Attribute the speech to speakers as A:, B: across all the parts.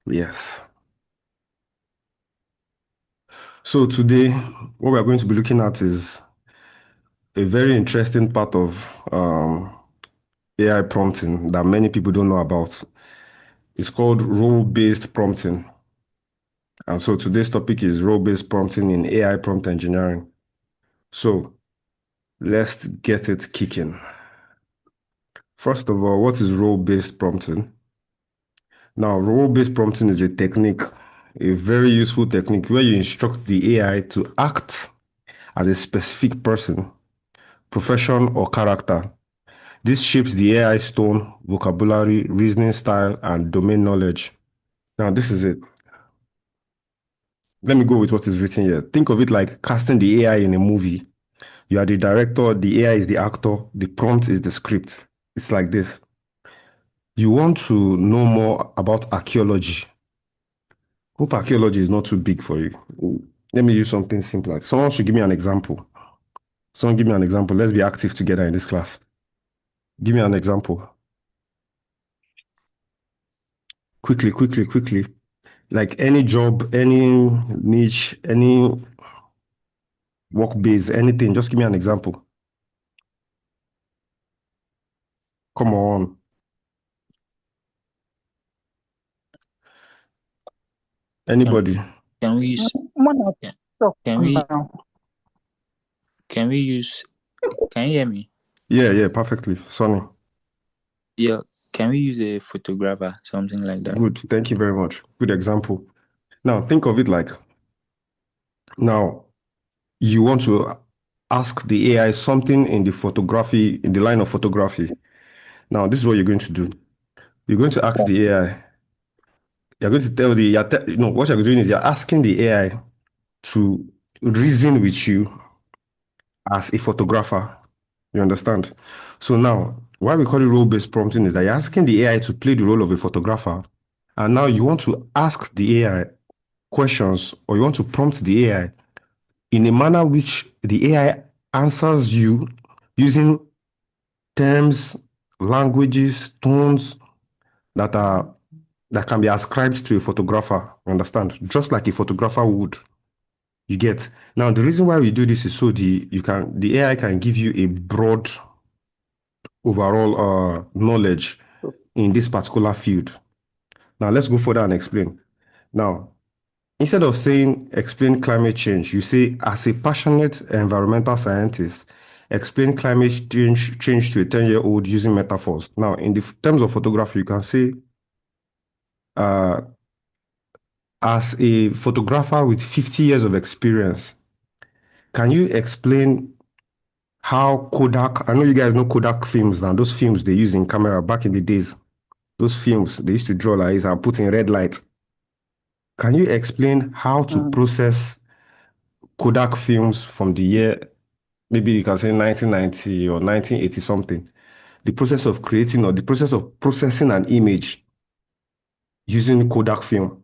A: Yes. So today, what we're going to be looking at is a very interesting part of AI prompting that many people don't know about. It's called role-based prompting. And so today's topic is role-based prompting in AI prompt engineering. So let's get it kicking. First of all, what is role-based prompting? Now, role-based prompting is a technique, a very useful technique where you instruct the AI to act as a specific person, profession, or character. This shapes the AI's tone, vocabulary, reasoning style, and domain knowledge. Now, this is it. Let me go with what is written here. Think of it like casting the AI in a movie. You are the director, the AI is the actor, the prompt is the script. It's like this. You want to know more about archaeology. Hope archaeology is not too big for you. Let me use something simple. Like someone should give me an example. Someone give me an example. Let's be active together in this class. Give me an example. Quickly, quickly, quickly. Like any job, any niche, any work base, anything. Just give me an example. Come on.
B: Can
A: Anybody?
B: can we use
C: When I
B: can,
C: talk
B: can we
C: now,
B: can we use can you hear me?
A: Yeah, yeah, perfectly. Sonny.
B: Yeah, can we use a photographer, something like that?
A: Good. Thank you very much. Good example. Now, think of it like now you want to ask the AI something in the photography, in the line of photography. Now, this is what you're going to do. You're going to ask the AI. You're going to tell the, no, what you're doing is you're asking the AI to reason with you as a photographer. You understand? So now, why we call it role-based prompting is that you're asking the AI to play the role of a photographer. And now you want to ask the AI questions or you want to prompt the AI in a manner which the AI answers you using terms, languages, tones that are that can be ascribed to a photographer. You understand? Just like a photographer would. You get. Now the reason why we do this is so the AI can give you a broad overall knowledge in this particular field. Now let's go further and explain. Now, instead of saying explain climate change, you say as a passionate environmental scientist, explain climate change to a 10-year-old using metaphors. Now, in the terms of photography, you can say uh, as a photographer with 50 years of experience, can you explain how Kodak, I know you guys know Kodak films now, those films they use in camera back in the days, those films they used to draw like this and put in red light. Can you explain how to
C: mm,
A: process Kodak films from the year, maybe you can say 1990 or 1980 something? The process of creating or the process of processing an image using Kodak film.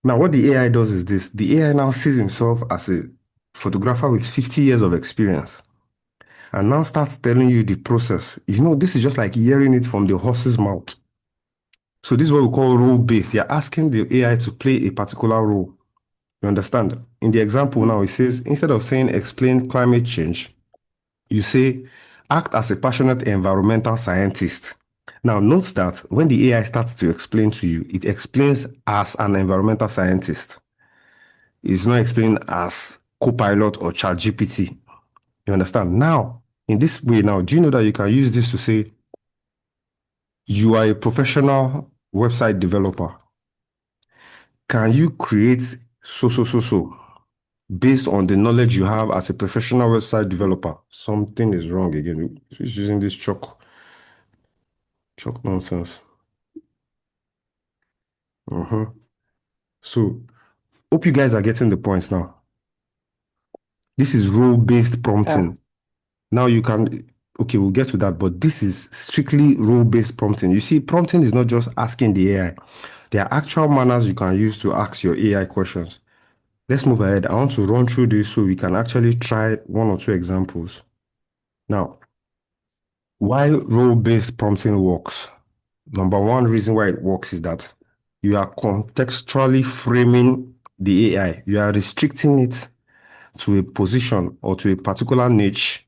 A: Now, what the AI does is this. The AI now sees himself as a photographer with 50 years of experience and now starts telling you the process. You know, this is just like hearing it from the horse's mouth. So this is what we call role-based. You're asking the AI to play a particular role. You understand? In the example
C: mm,
A: now, it says, instead of saying explain climate change, you say act as a passionate environmental scientist. Now, note that when the AI starts to explain to you, it explains as an environmental scientist. It's not explaining as Copilot or ChatGPT. You understand? Now, in this way, now, do you know that you can use this to say you are a professional website developer? Can you create so based on the knowledge you have as a professional website developer? Something is wrong again. It's using this chalk nonsense. So, hope you guys are getting the points now. This is role-based
C: yeah,
A: prompting. Now you can, okay, we'll get to that, but this is strictly role-based prompting. You see, prompting is not just asking the AI. There are actual manners you can use to ask your AI questions. Let's move ahead. I want to run through this so we can actually try one or two examples. Now, why role-based prompting works? Number one reason why it works is that you are contextually framing the AI. You are restricting it to a position or to a particular niche,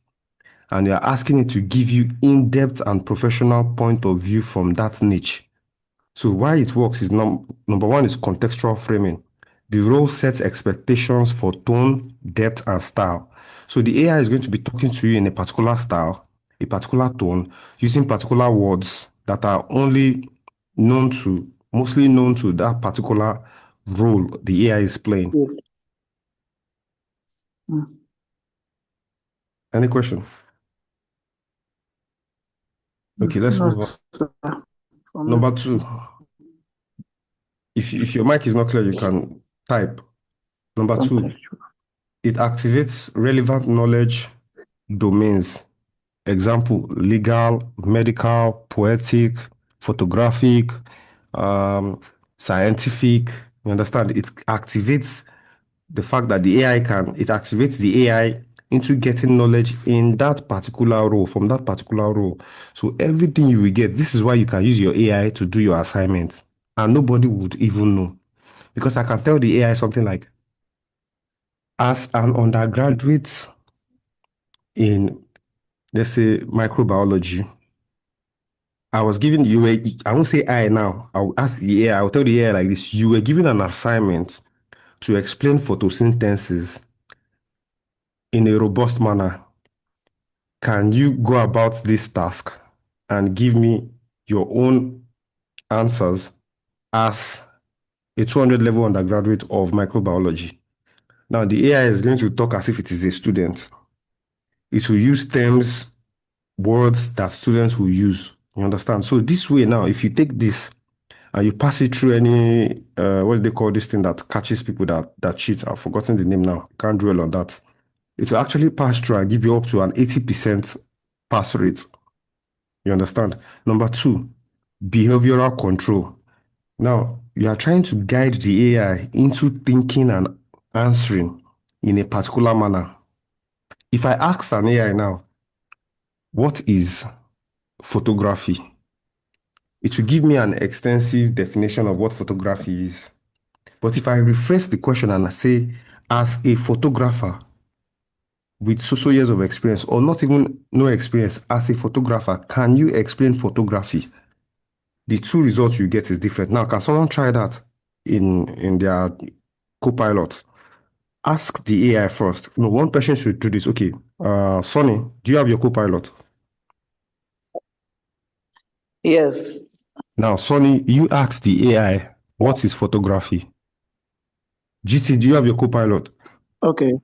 A: and you are asking it to give you in-depth and professional point of view from that niche. So why it works is number one is contextual framing. The role sets expectations for tone, depth, and style. So the AI is going to be talking to you in a particular style, a particular tone, using particular words that are mostly known to that particular role the AI is playing.
C: Yes. Mm.
A: Any question? Okay, let's
C: No,
A: move on.
C: sir. For me,
A: Number two, if your mic is not clear, you can type. Number two,
C: contextual.
A: it activates relevant knowledge domains. Example, legal, medical, poetic, photographic, um, scientific. You understand? It activates the fact that it activates the AI into getting knowledge in that particular role, from that particular role. So everything you will get, this is why you can use your AI to do your assignment. And nobody would even know. Because I can tell the AI something like, as an undergraduate in, let's say, microbiology, I was given I won't say I now. I'll ask the AI, I'll tell the AI like this. You were given an assignment to explain photosynthesis in a robust manner. Can you go about this task and give me your own answers as a 200 level undergraduate of microbiology? Now, the AI is going to talk as if it is a student. It will use terms, words that students will use. You understand? So this way now, if you take this and you pass it through any what do they call this thing that catches people that cheat? I've forgotten the name now. Can't dwell on that. It will actually pass through and give you up to an 80% pass rate. You understand? Number two, behavioral control. Now, you are trying to guide the AI into thinking and answering in a particular manner. If I ask an AI now, what is photography? It will give me an extensive definition of what photography is. But if I rephrase the question and I say, as a photographer with so years of experience, or not even no experience, as a photographer, can you explain photography? The two results you get is different. Now, can someone try that in their Copilot? Ask the AI first. No, one person should do this. Okay, Sonny, do you have your Copilot?
C: Yes.
A: Now, Sonny, you ask the AI, what is photography? GT, do you have your Copilot?
C: Okay.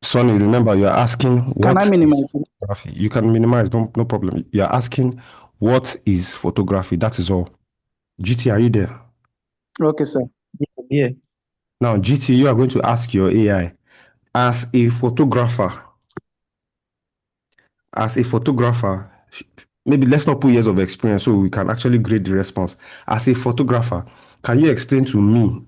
A: Sonny, remember, you're asking
C: Can I
A: what is
C: minimize it?
A: photography. You can minimize, no problem. You're asking what is photography. That is all. GT, are you there?
C: Okay, sir.
B: Yeah.
A: Now, GT, you are going to ask your AI, as a photographer, maybe let's not put years of experience so we can actually grade the response. As a photographer, can you explain to me,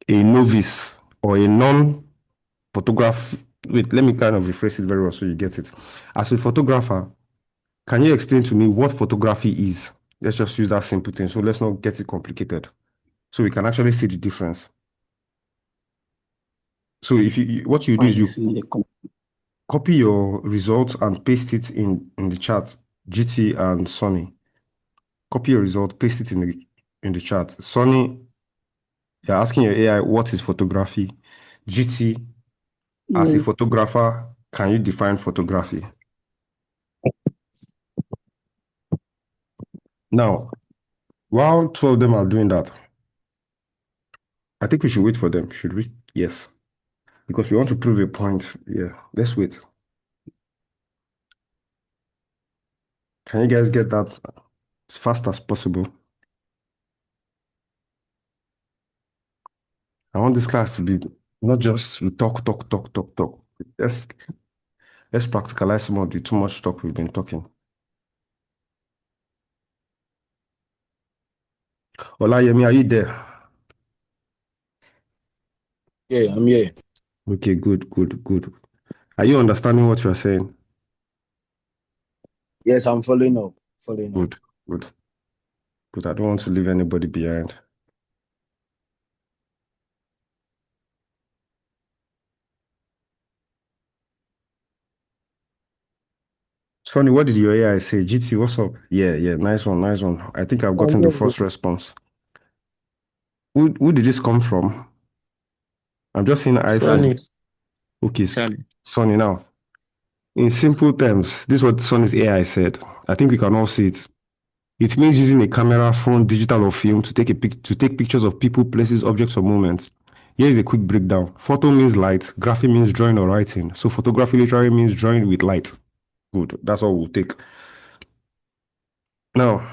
A: a novice or a non-photograph? Wait, let me kind of rephrase it very well so you get it. As a photographer, can you explain to me what photography is? Let's just use that simple thing. So let's not get it complicated. So we can actually see the difference. So if what you do
C: Let
A: is
C: me
A: you
C: see.
A: copy your results and paste it in the chat. GT and Sonny. Copy your result, paste it in the chat. Sonny, you're asking your AI what is photography. GT, as a
C: Yes.
A: photographer, can you define photography? Now, while two of them are doing that, I think we should wait for them. Should we? Yes. Because we want to prove a point. Yeah, let's wait. Can you guys get that as fast as possible? I want this class to be not just we talk, talk, talk, talk, talk. Let's let's practicalize some of the too much talk we've been talking. Olayemi, are you there?
D: Yeah, I'm here.
A: Okay, good, good, good. Are you understanding what you're saying?
D: Yes, I'm following up. Following up.
A: Good, good. but I don't want to leave anybody behind. Sonny, what did your AI say? GT, what's up? Yeah, nice one, nice one. I think I've gotten the first response. Who did this come from? I'm just seeing iPhone.
C: Sunny.
A: Okay,
B: Charlie.
A: Sonny now. In simple terms, this is what Sonny's AI said. I think we can all see it. It means using a camera, phone, digital or film to take pictures of people, places, objects, or moments. Here is a quick breakdown. Photo means light, graphy means drawing or writing. So photography literally means drawing with light. Good. That's all we'll take. Now,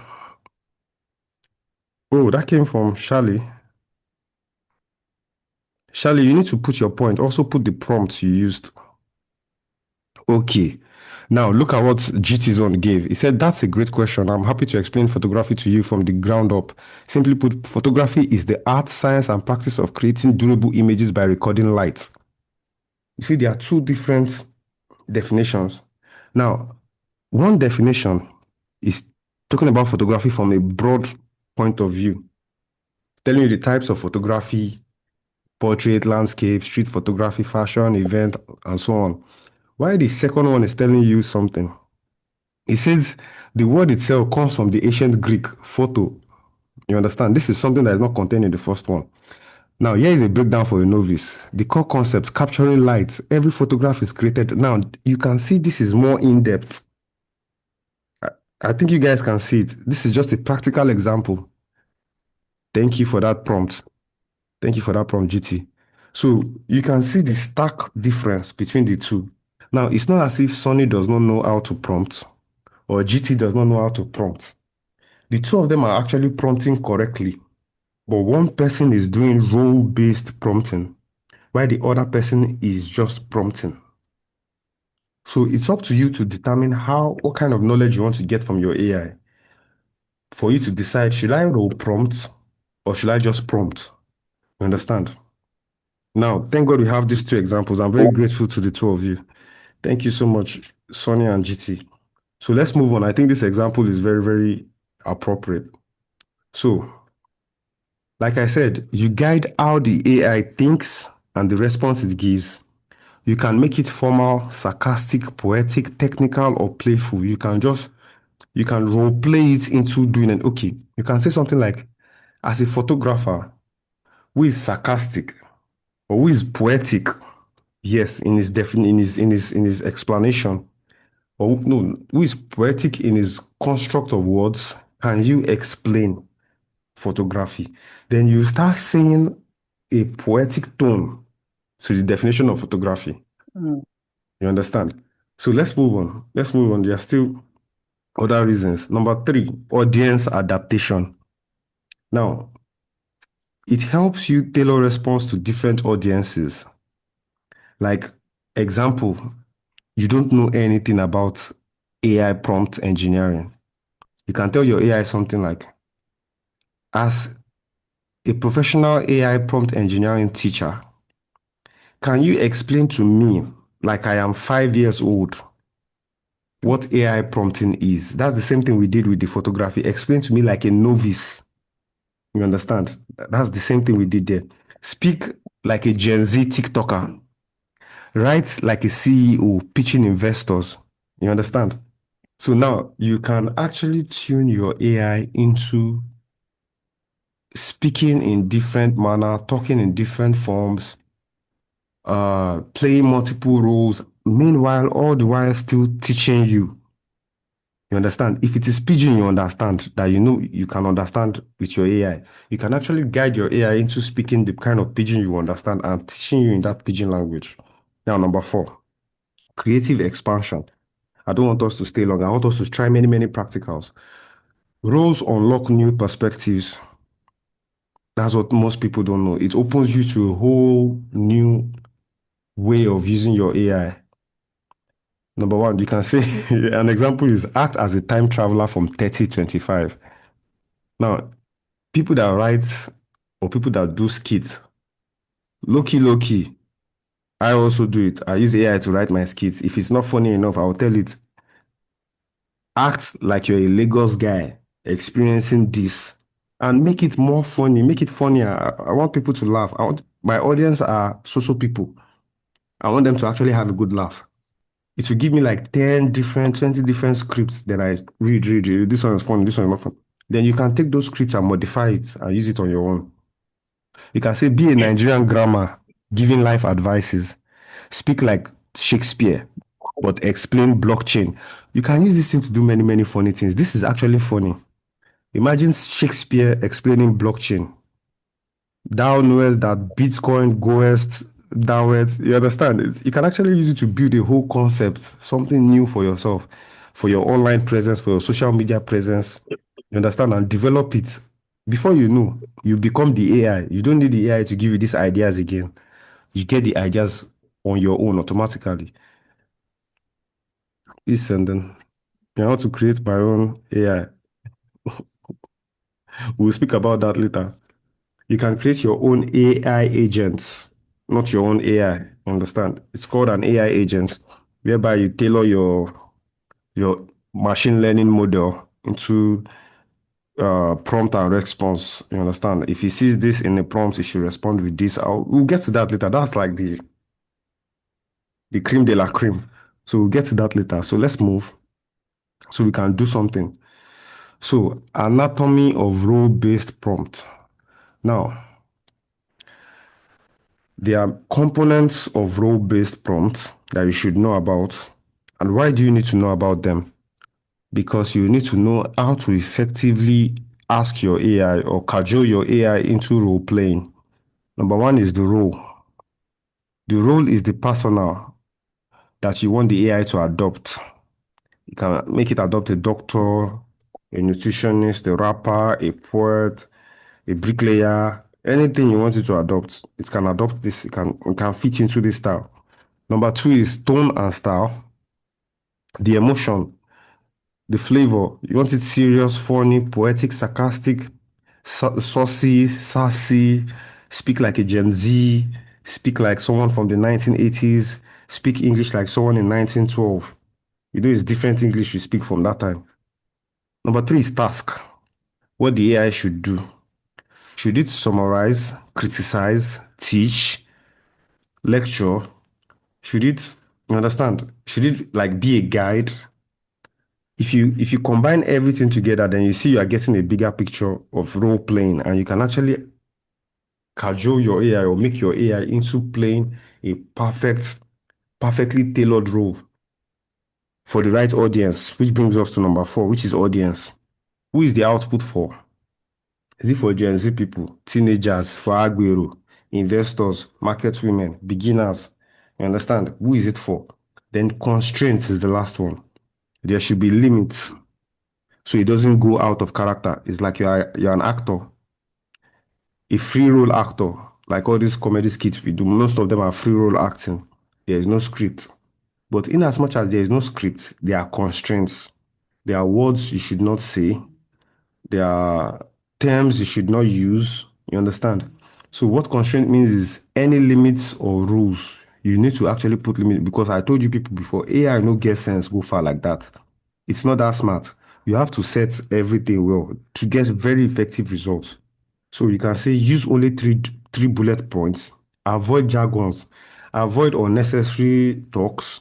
A: oh, that came from Charlie. Charlie, you need to put your point. Also put the prompts you used. Okay. Now, look at what GT's one gave. He said, that's a great question. I'm happy to explain photography to you from the ground up. Simply put, photography is the art, science, and practice of creating durable images by recording light. You see, there are two different definitions. Now, one definition is talking about photography from a broad point of view, telling you the types of photography, portrait, landscape, street photography, fashion, event, and so on. While the second one is telling you something. It says the word itself comes from the ancient Greek photo. You understand? This is something that is not contained in the first one. Now, here is a breakdown for a novice. The core concepts, capturing light. Every photograph is created. Now, you can see this is more in-depth. I think you guys can see it. This is just a practical example. Thank you for that prompt. Thank you for that prompt, GT. So you can see the stark difference between the two. Now, it's not as if Sonny does not know how to prompt or GT does not know how to prompt. The two of them are actually prompting correctly, but one person is doing role-based prompting, while the other person is just prompting. So it's up to you to determine what kind of knowledge you want to get from your AI. For you to decide, should I role prompt or should I just prompt? You understand? Now, thank God we have these two examples. I'm very grateful to the two of you. Thank you so much, Sonia and GT. So let's move on. I think this example is very, very appropriate. So, like I said, you guide how the AI thinks and the response it gives. You can make it formal, sarcastic, poetic, technical, or playful. You can role play it into doing it. Okay, you can say something like, as a photographer who is sarcastic or who is poetic, yes, in his explanation, or no, who is poetic in his construct of words, can you explain photography? Then you start saying a poetic tone to the definition of photography.
C: Mm.
A: You understand? So let's move on. There are still other reasons. Number 3, audience adaptation. Now, it helps you tailor response to different audiences. Like, example, you don't know anything about AI prompt engineering. You can tell your AI something like, as a professional AI prompt engineering teacher, can you explain to me, like I am 5 years old, what AI prompting is? That's the same thing we did with the photography. Explain to me like a novice. You understand? That's the same thing we did there. Speak like a Gen Z TikToker. Write like a CEO pitching investors. You understand? So now you can actually tune your AI into speaking in different manner, talking in different forms, playing multiple roles, meanwhile, all the while still teaching you. You understand? If it is pidgin, you understand that you can understand with your AI. You can actually guide your AI into speaking the kind of pidgin you understand and teaching you in that pidgin language. Now, number 4, creative expansion. I don't want us to stay long. I want us to try many, many practicals. Roles unlock new perspectives. That's what most people don't know. It opens you to a whole new way of using your AI. Number 1, you can say, an example is act as a time traveler from 3025. Now, people that write or people that do skits, low key, I also do it. I use AI to write my skits. If it's not funny enough, I'll tell it, act like you're a Lagos guy experiencing this, and make it more funny, make it funnier. I want people to laugh. My audience are so people. I want them to actually have a good laugh. It will give me like 10 different, 20 different scripts that I read. This one is fun, this one is not fun. Then you can take those scripts and modify it and use it on your own. You can say, be a Nigerian grammar, giving life advices. Speak like Shakespeare, but explain blockchain. You can use this thing to do many, many funny things. This is actually funny. Imagine Shakespeare explaining blockchain. Thou knowest that Bitcoin goest downwards. You understand? You can actually use it to build a whole concept, something new for yourself, for your online presence, for your social media presence. You understand? And develop it. Before you know, you become the AI. You don't need the AI to give you these ideas again. You get the ideas on your own automatically. Listen, then you know how to create my own AI. We'll speak about that later. You can create your own AI agents, not your own AI. Understand? It's called an AI agent, whereby you tailor your machine learning model into prompt and response. You understand? If he sees this in the prompt, he should respond with this. We'll get to that later. That's like the cream de la cream. So we'll get to that later. So let's move so we can do something. So anatomy of role-based prompt. Now, there are components of role-based prompts that you should know about. And why do you need to know about them? Because you need to know how to effectively ask your AI or cajole your AI into role playing. Number one is the role. The role is the persona that you want the AI to adopt. You can make it adopt a doctor, a nutritionist, a rapper, a poet, a bricklayer, anything you want it to adopt. It can adopt this, it can fit into this style. Number two is tone and style. The emotion, the flavor. You want it serious, funny, poetic, sarcastic, saucy, sassy, speak like a Gen Z, speak like someone from the 1980s, speak English like someone in 1912. You know, it's different English you speak from that time. Number three is task. What the AI should do. Should it summarize, criticize, teach, lecture? Should it, you understand? Should it like be a guide? If you combine everything together, then you see you are getting a bigger picture of role playing, and you can actually cajole your AI or make your AI into playing a perfectly tailored role for the right audience, which brings us to number four, which is audience. Who is the output for? Is it for Gen Z people, teenagers, for Aguero, investors, market women, beginners? You understand? Who is it for? Then constraints is the last one. There should be limits so it doesn't go out of character. It's like you're an actor, a free role actor, like all these comedy skits we do. Most of them are free role acting. There is no script. But in as much as there is no script, there are constraints. There are words you should not say. There are terms you should not use. You understand? So what constraint means is any limits or rules. You need to actually put limits because I told you people before, AI no get sense go far like that. It's not that smart. You have to set everything well to get very effective results. So you can say use only three bullet points, avoid jargons, avoid unnecessary talks,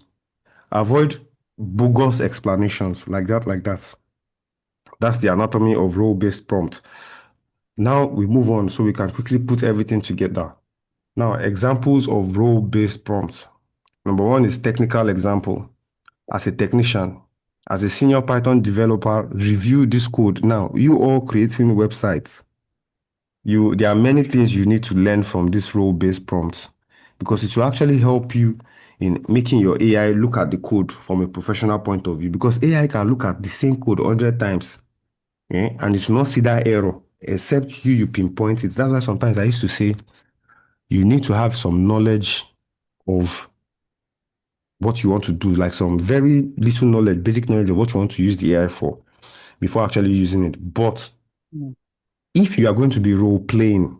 A: avoid bogus explanations like that, like that. That's the anatomy of role-based prompt. Now we move on so we can quickly put everything together. Now, examples of role-based prompts. Number one is technical example. As a technician, as a senior Python developer, review this code. Now, you all creating websites. There are many things you need to learn from this role-based prompts because it will actually help you in making your AI look at the code from a professional point of view because AI can look at the same code 100 times and it will not see that error except you pinpoint it. That's why sometimes I used to say you need to have some knowledge of what you want to do, like some very little knowledge, basic knowledge of what you want to use the AI for before actually using it. But if you are going to be role playing,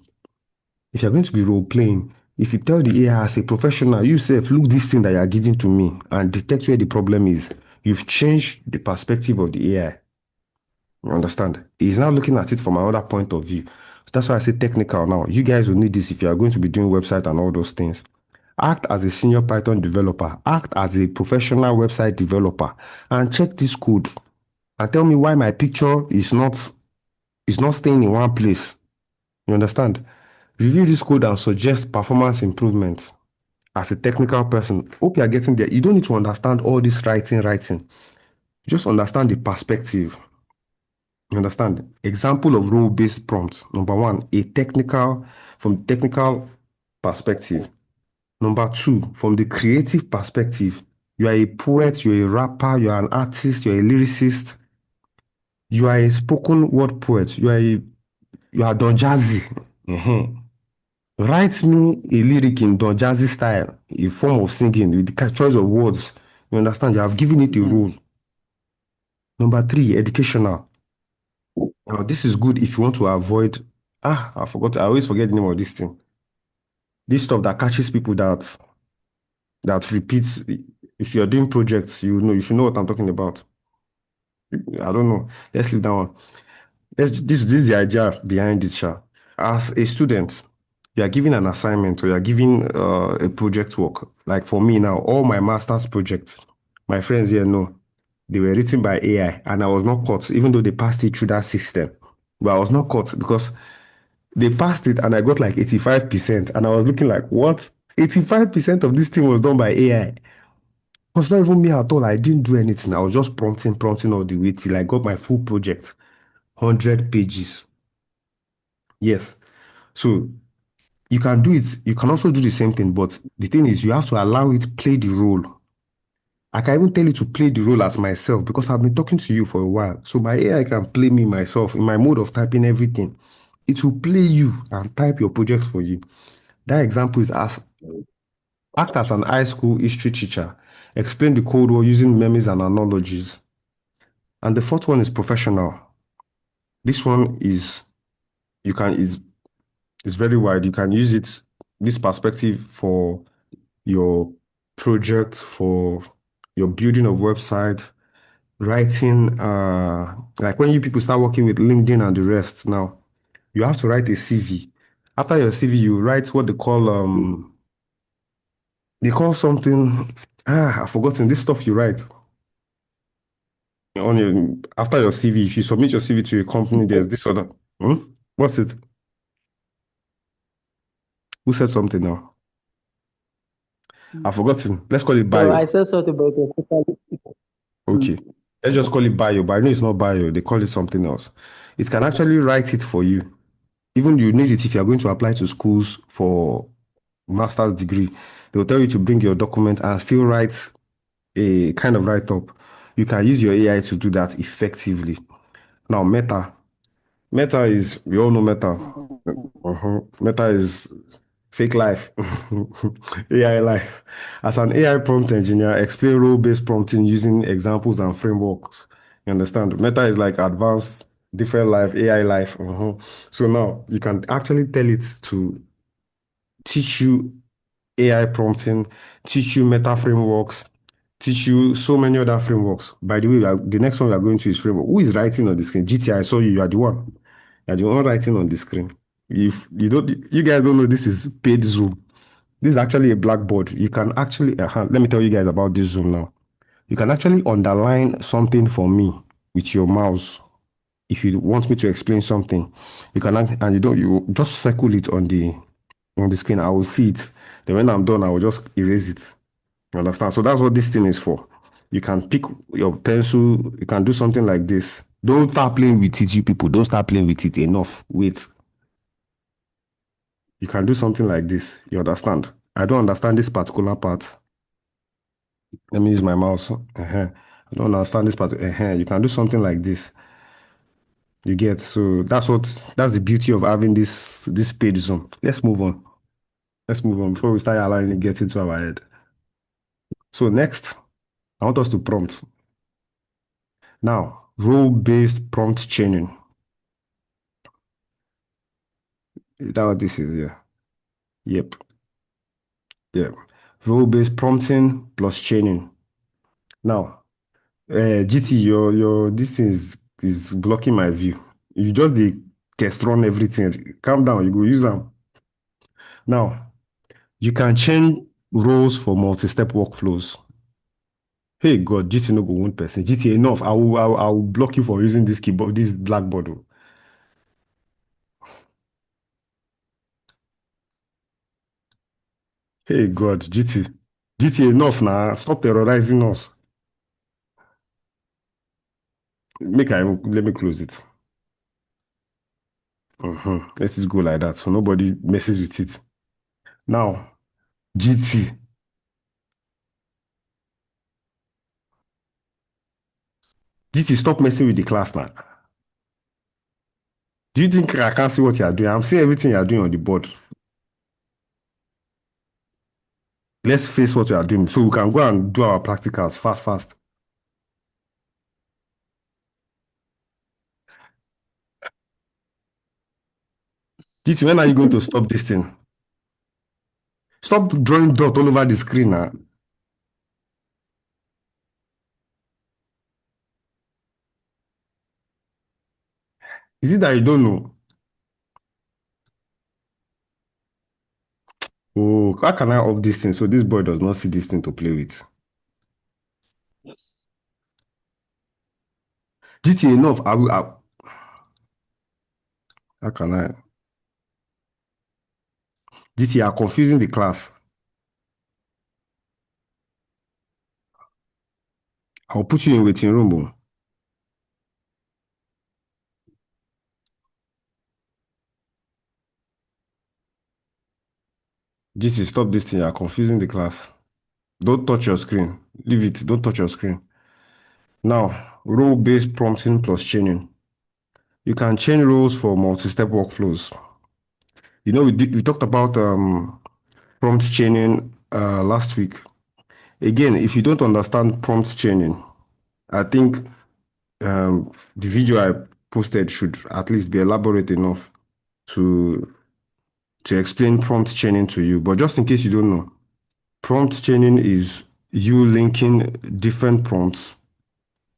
A: if you tell the AI as a professional, you self, look this thing that you are giving to me and detect where the problem is, you've changed the perspective of the AI. You understand? He's now looking at it from another point of view. So that's why I say technical now. You guys will need this if you are going to be doing website and all those things. Act as a senior Python developer. Act as a professional website developer. And check this code. And tell me why my picture is not staying in one place. You understand? Review this code and suggest performance improvement as a technical person. Hope you are getting there. You don't need to understand all this writing. Just understand the perspective. You understand? Example of role-based prompt. Number one, from technical perspective. Number two, from the creative perspective. You are a poet, you're a rapper, you're an artist, you're a lyricist, you are a spoken word poet, you are Don Jazzy. Write me a lyric in Don Jazzy style, a form of singing with the choice of words. You understand? You have given it a role. Number three, educational. Now, this is good if you want to avoid. I forgot. I always forget the name of this thing. This stuff that catches people that repeats. If you're doing projects, you should know what I'm talking about. I don't know. Let's leave that one. This is the idea behind this, Sha. As a student, you are given an assignment or you are given a project work. Like for me now, all my master's projects, my friends here know, they were written by AI and I was not caught, even though they passed it through that system. But I was not caught because they passed it and I got like 85%. And I was looking like, what? 85% of this thing was done by AI. It was not even me at all. I didn't do anything. I was just prompting all the way till I got my full project, 100 pages. Yes. So you can do it. You can also do the same thing, but the thing is, you have to allow it play the role. I can even tell you to play the role as myself because I've been talking to you for a while. So my AI can play me myself in my mode of typing everything. It will play you and type your project for you. That example is act as an high school history teacher. Explain the code word using memes and analogies. And the fourth one is professional. This one is it's very wide. You can use this perspective for your project, for your building of websites, writing, like when you people start working with LinkedIn and the rest now, you have to write a CV. After your CV, you write what they call something, I've forgotten this stuff you write on after your CV. If you submit your CV to a company, there's this other, what's it? Who said something now? I've forgotten. Let's call it
C: So
A: bio.
C: I said something about it.
A: Okay. Let's just call it bio, but I know it's not bio. They call it something else. It can actually write it for you. Even you need it if you're going to apply to schools for master's degree. They'll tell you to bring your document and still write a kind of write-up. You can use your AI to do that effectively. Now, Meta is, we all know Meta. Meta is fake life, AI life. As an AI prompt engineer, explain role-based prompting using examples and frameworks. You understand? Meta is like advanced, different life, AI life. So now you can actually tell it to teach you AI prompting, teach you meta frameworks, teach you so many other frameworks. By the way, the next one we are going to is framework. Who is writing on the screen? GTI, I saw you. You are the one. You are the one writing on the screen. If you don't, you guys don't know this is paid Zoom. This is actually a blackboard. You can actually, let me tell you guys about this Zoom now. You can actually underline something for me with your mouse. If you want me to explain something, you can, and you just circle it on the screen. I will see it. Then when I'm done, I will just erase it. You understand? So that's what this thing is for. You can pick your pencil. You can do something like this. Don't start playing with it, you people. Don't start playing with it. Enough. Wait. You can do something like this. You understand? I don't understand this particular part. Let me use my mouse. I don't understand this part. You can do something like this. You get, so that's the beauty of having this page zoom. Let's move on. Let's move on before we start allowing it get into our head. So next, I want us to prompt. Now, role-based prompt chaining. Is that what this is? Yeah. Yep. Yeah. Role-based prompting plus chaining. Now, GT, your this thing is is blocking my view. You just the test run everything. Calm down, you go use them. Now, you can change roles for multi-step workflows. Hey God, GT no go one person. GT enough. I will block you for using this keyboard, this blackboard. Oh. Hey God, GT. GT enough now. Stop terrorizing us. Let me close it. Let it go like that. So nobody messes with it. Now, GT. GT, stop messing with the class now. Do you think I can't see what you are doing? I'm seeing everything you are doing on the board. Let's face what we are doing so we can go and do our practicals fast. GT, when are you going to stop this thing? Stop drawing dot all over the screen now. Is it that you don't know? Oh, how can I off this thing so this boy does not see this thing to play with? GT enough. How can I? GT are confusing the class. I'll put you in waiting room. Oh. GT, stop this thing. You are confusing the class. Don't touch your screen. Leave it. Don't touch your screen. Now, role-based prompting plus chaining. You can chain roles for multi-step workflows. You know, we talked about prompt chaining last week. Again, if you don't understand prompt chaining, I think the video I posted should at least be elaborate enough to explain prompt chaining to you. But just in case you don't know, prompt chaining is you linking different prompts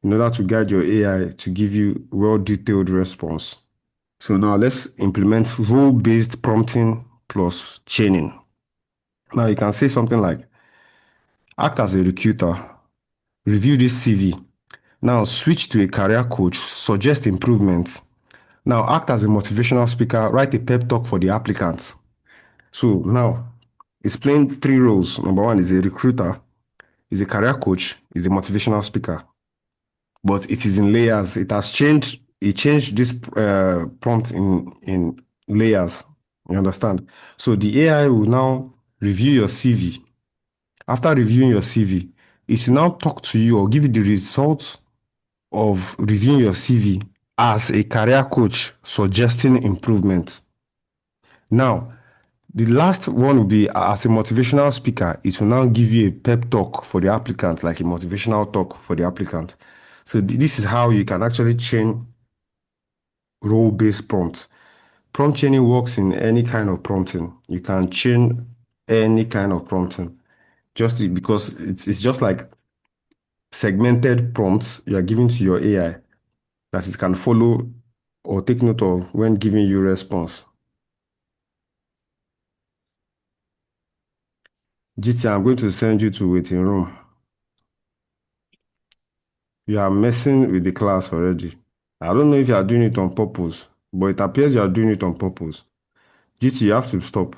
A: in order to guide your AI to give you well-detailed response. So now let's implement role-based prompting plus chaining. Now you can say something like, act as a recruiter, review this CV. Now switch to a career coach, suggest improvements. Now act as a motivational speaker, write a pep talk for the applicants. So now it's playing three roles. Number one is a recruiter, is a career coach, is a motivational speaker. But it is in layers. It has changed. It changed this prompt in layers. You understand? So the AI will now review your CV. After reviewing your CV, it will now talk to you or give you the results of reviewing your CV as a career coach suggesting improvement. Now, the last one will be as a motivational speaker, it will now give you a pep talk for the applicant, like a motivational talk for the applicant. So this is how you can actually chain role-based prompts. Prompt chaining works in any kind of prompting. You can chain any kind of prompting because it's just like segmented prompts you are giving to your AI that it can follow or take note of when giving you response. GT, I'm going to send you to waiting room. You are messing with the class already. I don't know if you are doing it on purpose, but it appears you are doing it on purpose. GT, you have to stop.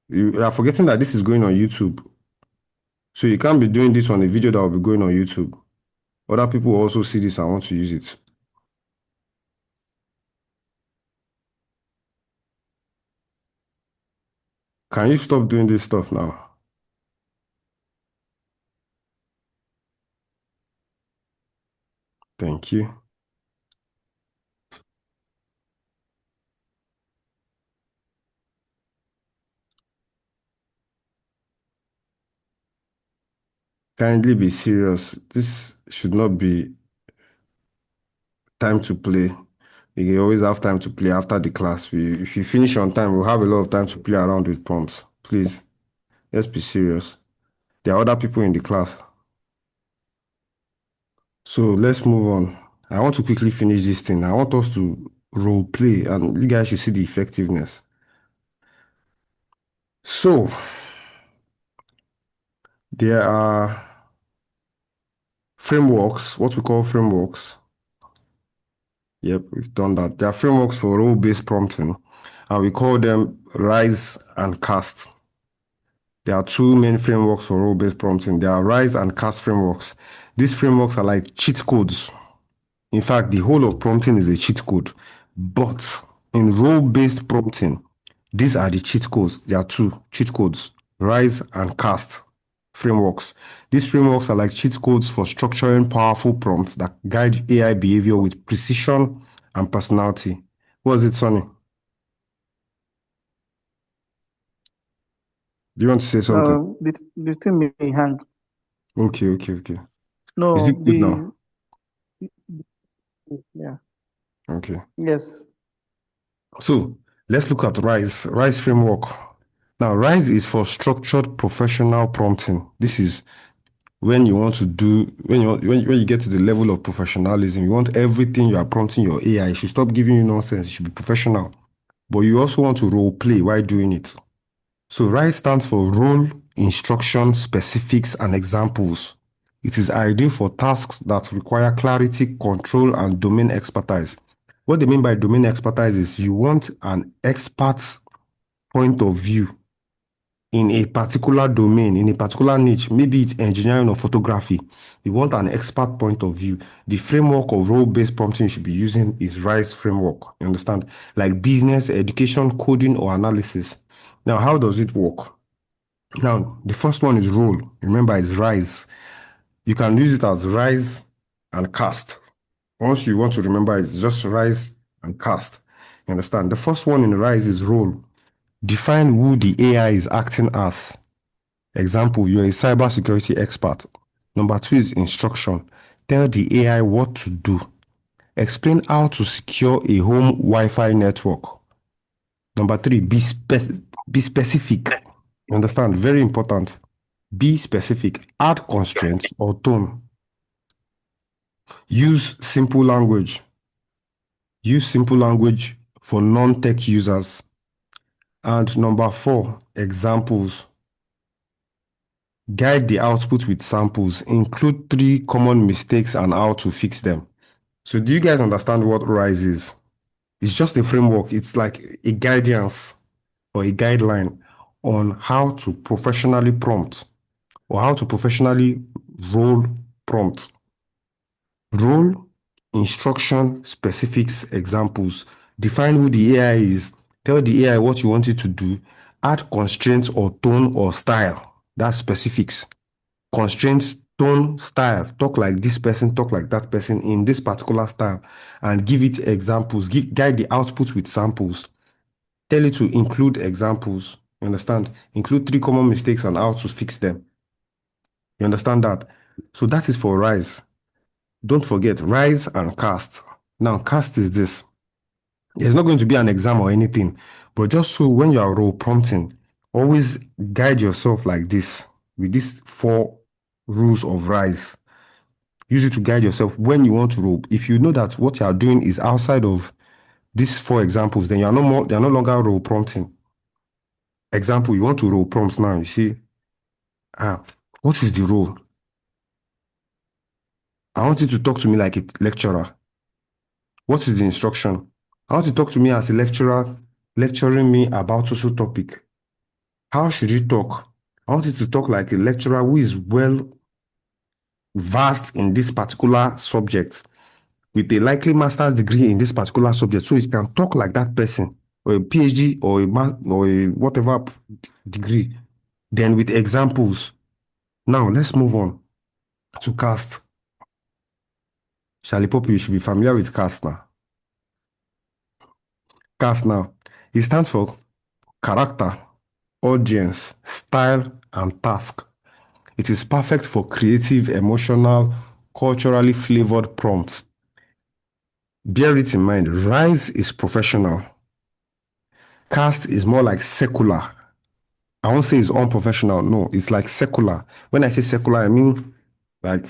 A: You are forgetting that this is going on YouTube. So you can't be doing this on a video that will be going on YouTube. Other people will also see this and want to use it. Can you stop doing this stuff now? Thank you. Kindly be serious. This should not be time to play. You always have time to play after the class. If you finish on time, we'll have a lot of time to play around with prompts. Please, let's be serious. There are other people in the class. So let's move on. I want to quickly finish this thing. I want us to role play, and you guys should see the effectiveness. So, there are frameworks, what we call frameworks. Yep, we've done that. There are frameworks for role-based prompting, and we call them RISE and CAST. There are two main frameworks for role-based prompting. There are RISE and CAST frameworks. These frameworks are like cheat codes. In fact, the whole of prompting is a cheat code. But in role-based prompting, these are the cheat codes. There are two cheat codes, RISE and CAST frameworks. These frameworks are like cheat codes for structuring powerful prompts that guide AI behavior with precision and personality. What is it, Sonny? Do you want to say something?
C: No, the thing may hang.
A: Okay. Is
C: No,
A: it good now?
C: yeah,
A: Okay.
C: yes.
A: So let's look at RISE. RISE framework. Now, RISE is for structured professional prompting. This is when you want to do, when you get to the level of professionalism, you want everything you are prompting your AI, it should stop giving you nonsense. It should be professional. But you also want to role play while doing it. So RISE stands for role, instruction, specifics, and examples. It is ideal for tasks that require clarity, control, and domain expertise. What they mean by domain expertise is you want an expert's point of view in a particular domain, in a particular niche, maybe it's engineering or photography. You want an expert point of view. The framework of role-based prompting you should be using is RISE framework. You understand? Like business, education, coding, or analysis. Now, how does it work? Now, the first one is role. Remember, it's RISE. You can use it as RISE and CAST. Once you want to remember, it's just RISE and CAST. You understand? The first one in RISE is role. Define who the AI is acting as. Example, you're a cybersecurity expert. Number 2 is instruction. Tell the AI what to do. Explain how to secure a home Wi-Fi network. Number 3, be specific. You understand? Very important. Be specific. Add constraints or tone. Use simple language. Use simple language for non-tech users. And number 4, examples. Guide the output with samples. Include 3 common mistakes and how to fix them. So do you guys understand what RISE is? It's just a framework. It's like a guidance or a guideline on how to professionally prompt or how to professionally role prompt. Role, instruction, specifics, examples. Define who the AI is. Tell the AI what you want it to do. Add constraints or tone or style. That's specifics. Constraints, tone, style. Talk like this person, talk like that person in this particular style. And give it examples. Guide the output with samples. Tell it to include examples. You understand? Include 3 common mistakes and how to fix them. You understand that? So that is for RISE. Don't forget, RISE and CAST. Now, CAST is this. There's not going to be an exam or anything, but just so when you are role prompting, always guide yourself like this, with these 4 rules of RISE. Use it to guide yourself when you want to role. If you know that what you are doing is outside of these 4 examples, then you are no longer role prompting. Example, you want to role prompt now. You see, what is the role? I want you to talk to me like a lecturer. What is the instruction? I want you to talk to me as a lecturer, lecturing me about social topic. How should you talk? I want you to talk like a lecturer who is well versed in this particular subject with a likely master's degree in this particular subject, so you can talk like that person, or a PhD or a whatever degree. Then with examples. Now let's move on to CAST. Charlie Poppy, you should be familiar with CAST now. CAST now. It stands for character, audience, style, and task. It is perfect for creative, emotional, culturally flavored prompts. Bear it in mind, RISE is professional. CAST is more like secular. I won't say it's unprofessional. No, it's like secular. When I say secular, I mean like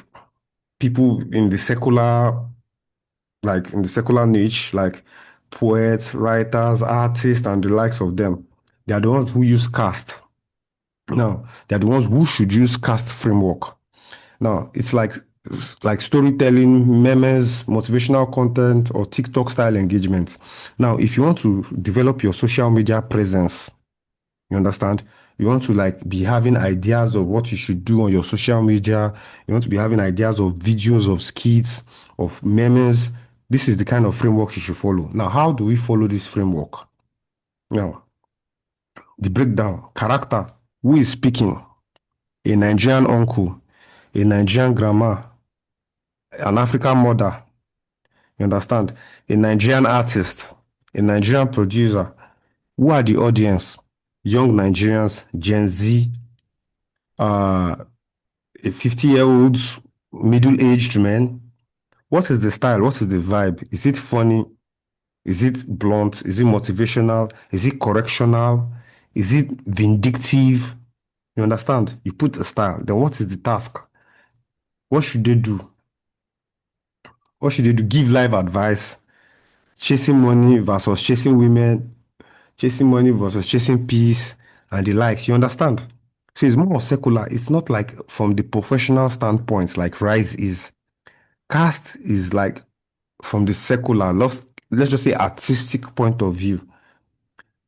A: people in the secular like in the secular niche, like poets, writers, artists, and the likes of them. They are the ones who use cast. Now, they're the ones who should use cast framework. Now, it's like storytelling, memes, motivational content, or TikTok style engagement. Now, if you want to develop your social media presence, you understand? You want to like be having ideas of what you should do on your social media. You want to be having ideas of videos, of skits, of memes. This is the kind of framework you should follow. Now, how do we follow this framework? Now, the breakdown, character, who is speaking? A Nigerian uncle, a Nigerian grandma, an African mother, you understand? A Nigerian artist, a Nigerian producer. Who are the audience? Young Nigerians, Gen Z, a 50-year-olds, middle-aged men. What is the style? What is the vibe? Is it funny? Is it blunt? Is it motivational? Is it correctional? Is it vindictive? You understand? You put a style. Then what is the task? What should they do? What should they do? Give life advice. Chasing money versus chasing women. Chasing money versus chasing peace and the likes. You understand? So it's more secular. It's not like from the professional standpoint, like Rise is. Cast is like from the secular, let's just say artistic point of view.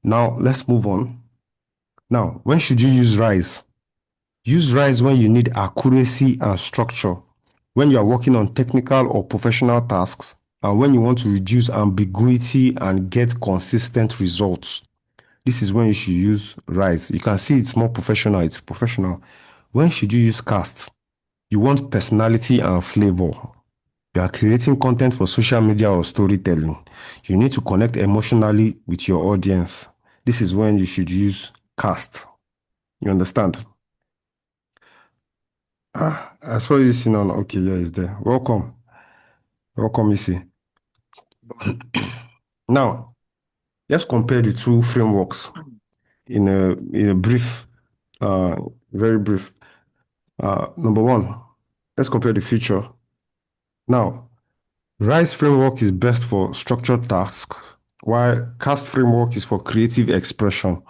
A: Now, let's move on. Now, when should you use Rise? Use Rise when you need accuracy and structure, when you are working on technical or professional tasks, and when you want to reduce ambiguity and get consistent results. This is when you should use Rise. You can see it's more professional. It's professional. When should you use Cast? You want personality and flavor. You are creating content for social media or storytelling. You need to connect emotionally with your audience. This is when you should use Cast. You understand? I saw you sitting on. Okay, yeah, it's there. Welcome. Welcome, Missy. Now, let's compare the two frameworks in a brief, very brief. Number one, let's compare the feature. Now, Rise framework is best for structured tasks, while Cast framework is for creative expression.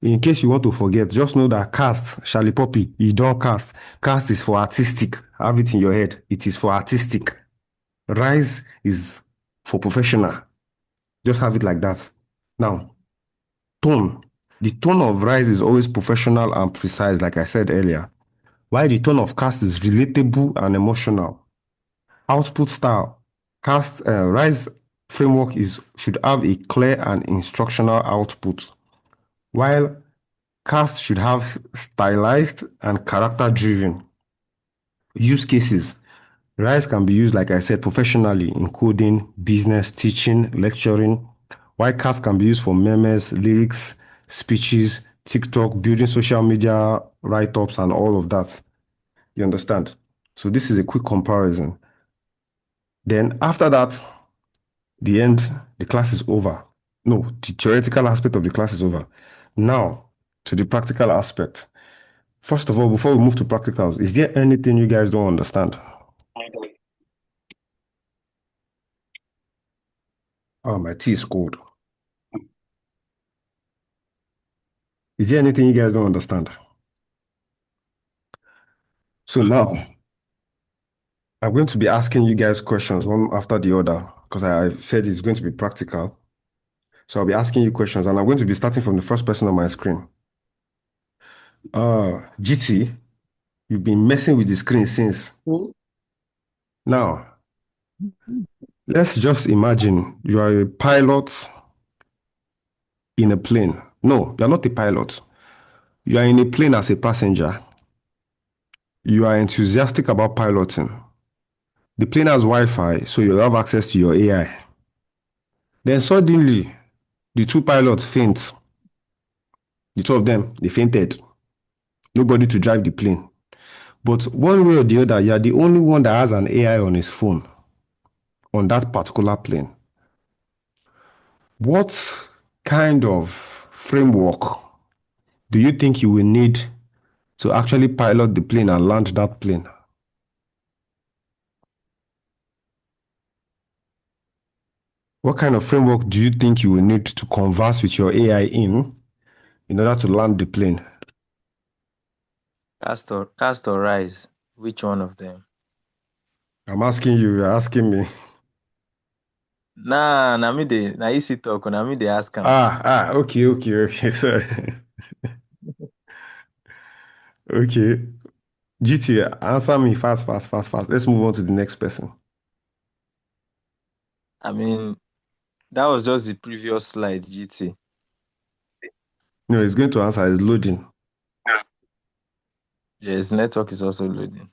A: In case you want to forget, just know that Cast, Charlie Poppy, you don't cast. Cast is for artistic. Have it in your head. It is for artistic. Rise is for professional. Just have it like that. Now, tone. The tone of Rise is always professional and precise, like I said earlier, while the tone of Cast is relatable and emotional. Output style. Rise framework should have a clear and instructional output, while Cast should have stylized and character-driven. Use cases. Rise can be used, like I said, professionally in coding, business, teaching, lecturing, while Cast can be used for memes, lyrics, speeches, TikTok, building social media write-ups, and all of that. You understand? So this is a quick comparison. Then after that, the class is over. No, the theoretical aspect of the class is over. Now, to the practical aspect. First of all, before we move to practicals, is there anything you guys don't understand? Oh, my tea is cold. Is there anything you guys don't understand? So now, I'm going to be asking you guys questions one after the other because I said it's going to be practical. So I'll be asking you questions and I'm going to be starting from the first person on my screen. GT, you've been messing with the screen since. Now, let's just imagine you are a pilot in a plane. No, you're not a pilot. You are in a plane as a passenger. You are enthusiastic about piloting. The plane has Wi-Fi, so you have access to your AI. Then suddenly, the two pilots faint. The two of them, they fainted. Nobody to drive the plane. But one way or the other, you're the only one that has an AI on his phone on that particular plane. What kind of framework do you think you will need to actually pilot the plane and land that plane? What kind of framework do you think you will need to converse with your AI in order to land the plane?
E: Cast or rise? Which one of them?
A: I'm asking you, you're asking me.
E: Na me dey na easy talk. Na me dey ask am.
A: Okay. Sorry. Okay. GT, answer me fast. Let's move on to the next person.
E: I mean, that was just the previous slide, GT.
A: No, he's going to answer. It's loading.
E: Yes, network is also loading.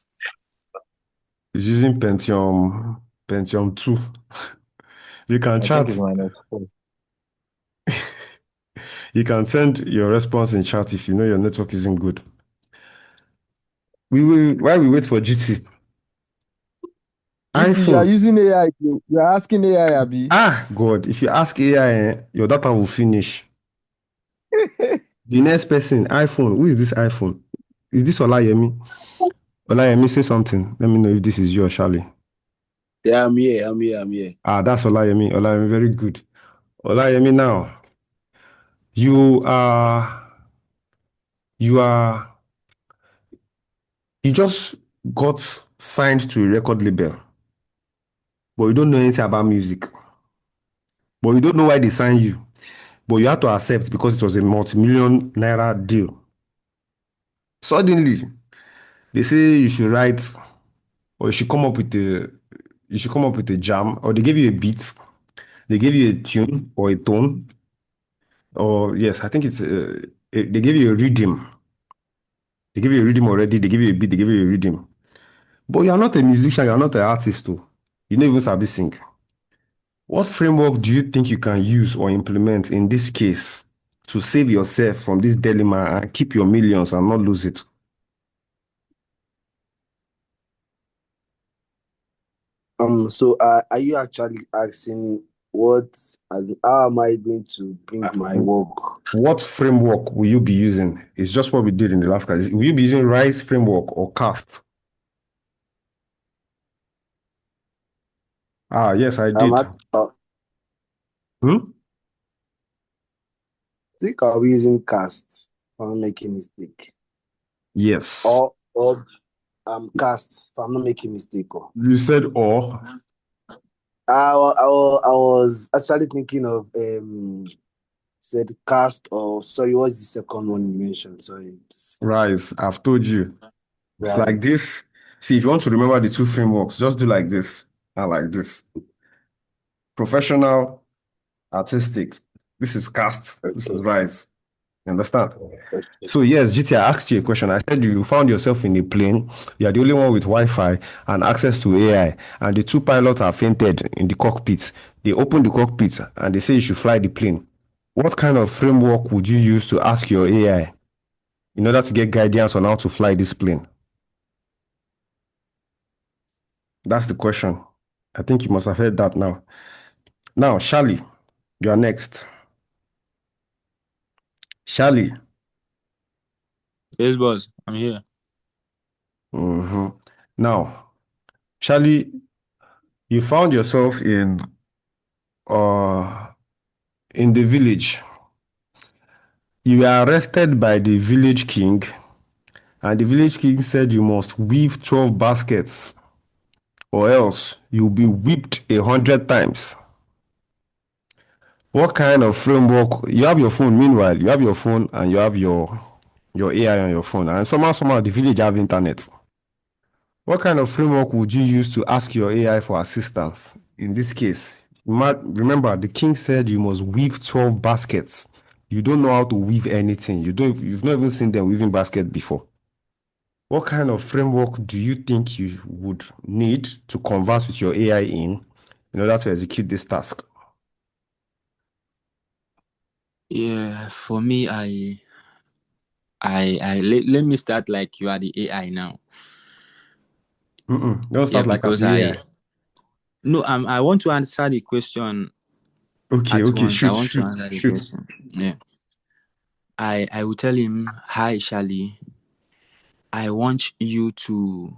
A: He's using Pentium 2. You can
E: I
A: chat.
E: think it's -4.
A: You can send your response in chat if you know your network isn't good. While we wait for GT.
D: GT, you are
A: iPhone.
D: using AI. You are asking AI, Abi.
A: God, if you ask AI, your data will finish. The next person, iPhone. Who is this iPhone? Is this Olayemi? Olayemi, say something. Let me know if this is you or Charlie.
D: Yeah, I'm here.
A: That's Olayemi. Olayemi, very good. Olayemi, now, you just got signed to a record label, but you don't know anything about music. But you don't know why they signed you. But you have to accept because it was a multi-million naira deal. Suddenly, they say you should write or you should come up with a jam, or they give you a beat, they give you a tune or a tone, or yes, I think they give you a rhythm. They give you a rhythm already, they give you a beat, they give you a rhythm. But you are not a musician, you are not an artist too. You don't even sabi sing. What framework do you think you can use or implement in this case to save yourself from this dilemma and keep your millions and not lose it?
D: So are you actually asking how am I going to bring my work?
A: What framework will you be using? It's just what we did in the last class. Will you be using Rise framework or Cast? Yes, I
D: I'm
A: did.
D: at, I
A: Hmm?
D: think I'll be using cast. If I'm not making mistake.
A: Yes.
D: Or cast. If I'm not making mistake.
A: You said or.
D: I was actually thinking of said cast or sorry, what's the second one you mentioned? Sorry.
A: Rise. I've told you. It's
D: Right.
A: like this. See, if you want to remember the two frameworks, just do like this and like this. Professional, artistic. This is Cast. This is
D: Okay.
A: Rise. You understand?
D: Okay.
A: So yes, GT, I asked you a question. I said you found yourself in a plane. You are the only one with Wi-Fi and access to AI, and the two pilots are fainted in the cockpit. They open the cockpit and they say you should fly the plane. What kind of framework would you use to ask your AI in order to get guidance on how to fly this plane? That's the question. I think you must have heard that now. Now, Charlie, you are next. Charlie.
B: Yes, boss. I'm here.
A: Now, Charlie, you found yourself uh in the village. You were arrested by the village king, and the village king said you must weave 12 baskets, or else you'll be whipped 100 times. What kind of framework? You have your phone, meanwhile, you have your phone and you have your AI on your phone, and somehow the village have internet. What kind of framework would you use to ask your AI for assistance? In this case, remember the king said you must weave 12 baskets. You don't know how to weave anything. You've not even seen them weaving basket before. What kind of framework do you think you would need to converse with your AI in order to execute this task?
B: Yeah, for me, let me start like you are the AI now.
A: Don't
B: Yeah,
A: start like I'm
B: because
A: the AI.
B: I want to answer the question
A: Okay,
B: at once. I
A: shoot,
B: want to
A: shoot,
B: answer the
A: shoot.
B: question. Yeah. I will tell him, hi Charlie. I want you to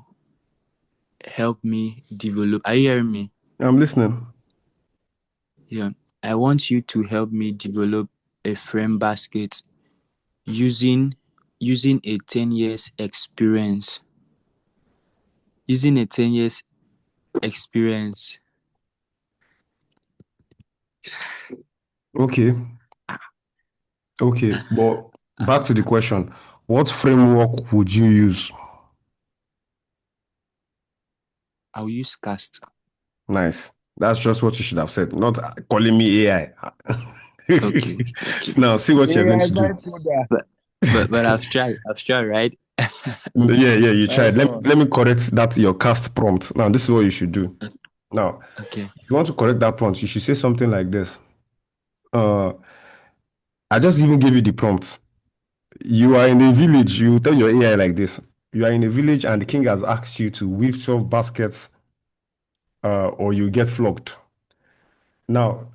B: help me develop. Are you hearing me?
A: I'm listening.
B: Yeah. I want you to help me develop a frame basket using a 10 years experience. Using a 10 years experience.
A: Okay. Okay. But back to the question. What framework would you use?
B: I'll use cast.
A: Nice. That's just what you should have said, not calling me AI.
B: Okay.
A: Now, see what you're going
D: AI
A: to do.
D: bytecoding.
B: But I've tried, right?
A: Yeah, you tried.
D: Nice
A: Let,
D: one.
A: let me correct that, your cast prompt. Now, this is what you should do. Now,
B: Okay.
A: if you want to correct that prompt, you should say something like this. I just even gave you the prompt. You are in a village. You tell your AI like this. You are in a village and the king has asked you to weave 12 baskets or you get flogged. Now,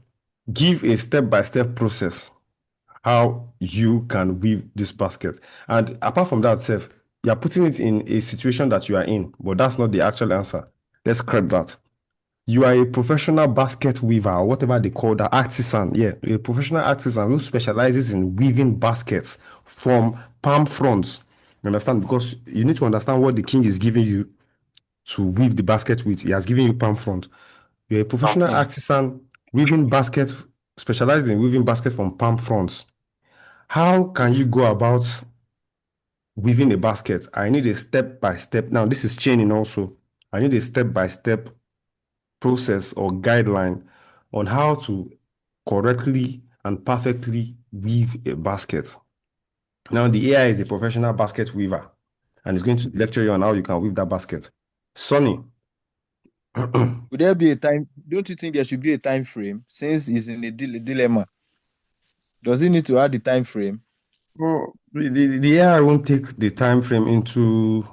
A: give a step-by-step process how you can weave this basket. And apart from that, Seth, you are putting it in a situation that you are in, but that's not the actual answer. Let's scrap that. You are a professional basket weaver, or whatever they call that, artisan. Yeah, a professional artisan who specializes in weaving baskets from palm fronds. You understand? Because you need to understand what the king is giving you to weave the basket with. He has given you palm front. You're a professional
B: Okay.
A: artisan weaving basket, specialized in weaving basket from palm fronds. How can you go about weaving a basket? I need a step-by-step. Now, this is chaining also. I need a step-by-step process or guideline on how to correctly and perfectly weave a basket. Now, the AI is a professional basket weaver and is going to lecture you on how you can weave that basket. Sonny,
E: Would there be a time? Don't you think there should be a time frame since he's in a dilemma? Does he need to add the time frame?
A: well, the AI won't take the time frame into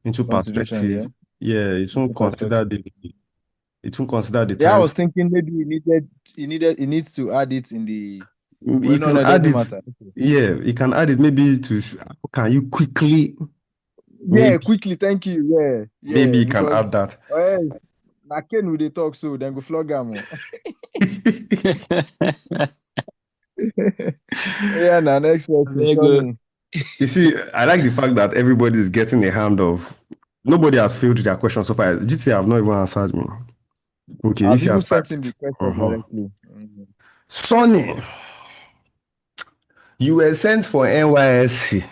E: Consideration, yeah.
A: perspective. Yeah,
E: Into perspective.
A: it won't consider the
E: Yeah, I
A: time.
E: was thinking maybe he needs to add it in the. Well,
A: You
E: no,
A: can
E: no, it
A: add
E: doesn't
A: it.
E: matter.
A: Yeah, you can add it maybe to. Can you quickly?
E: Yeah,
A: Maybe
E: quickly, thank you. Yeah,
A: maybe
E: yeah,
A: you can add
E: because
A: that.
E: na Ken we dey talk so, then go flog am. Oh. Yeah, now next question,
B: Very good.
E: Sonny.
A: You see, I like the fact that everybody is getting a hand of. Nobody has filled their question so far. GTA have not even answered me. Okay,
E: I've
A: EC
E: even
A: has
E: sent
A: typed
E: him the
A: it.
E: question
A: Mhm.
E: directly. Mhm.
A: Sonny, you were sent for NYSC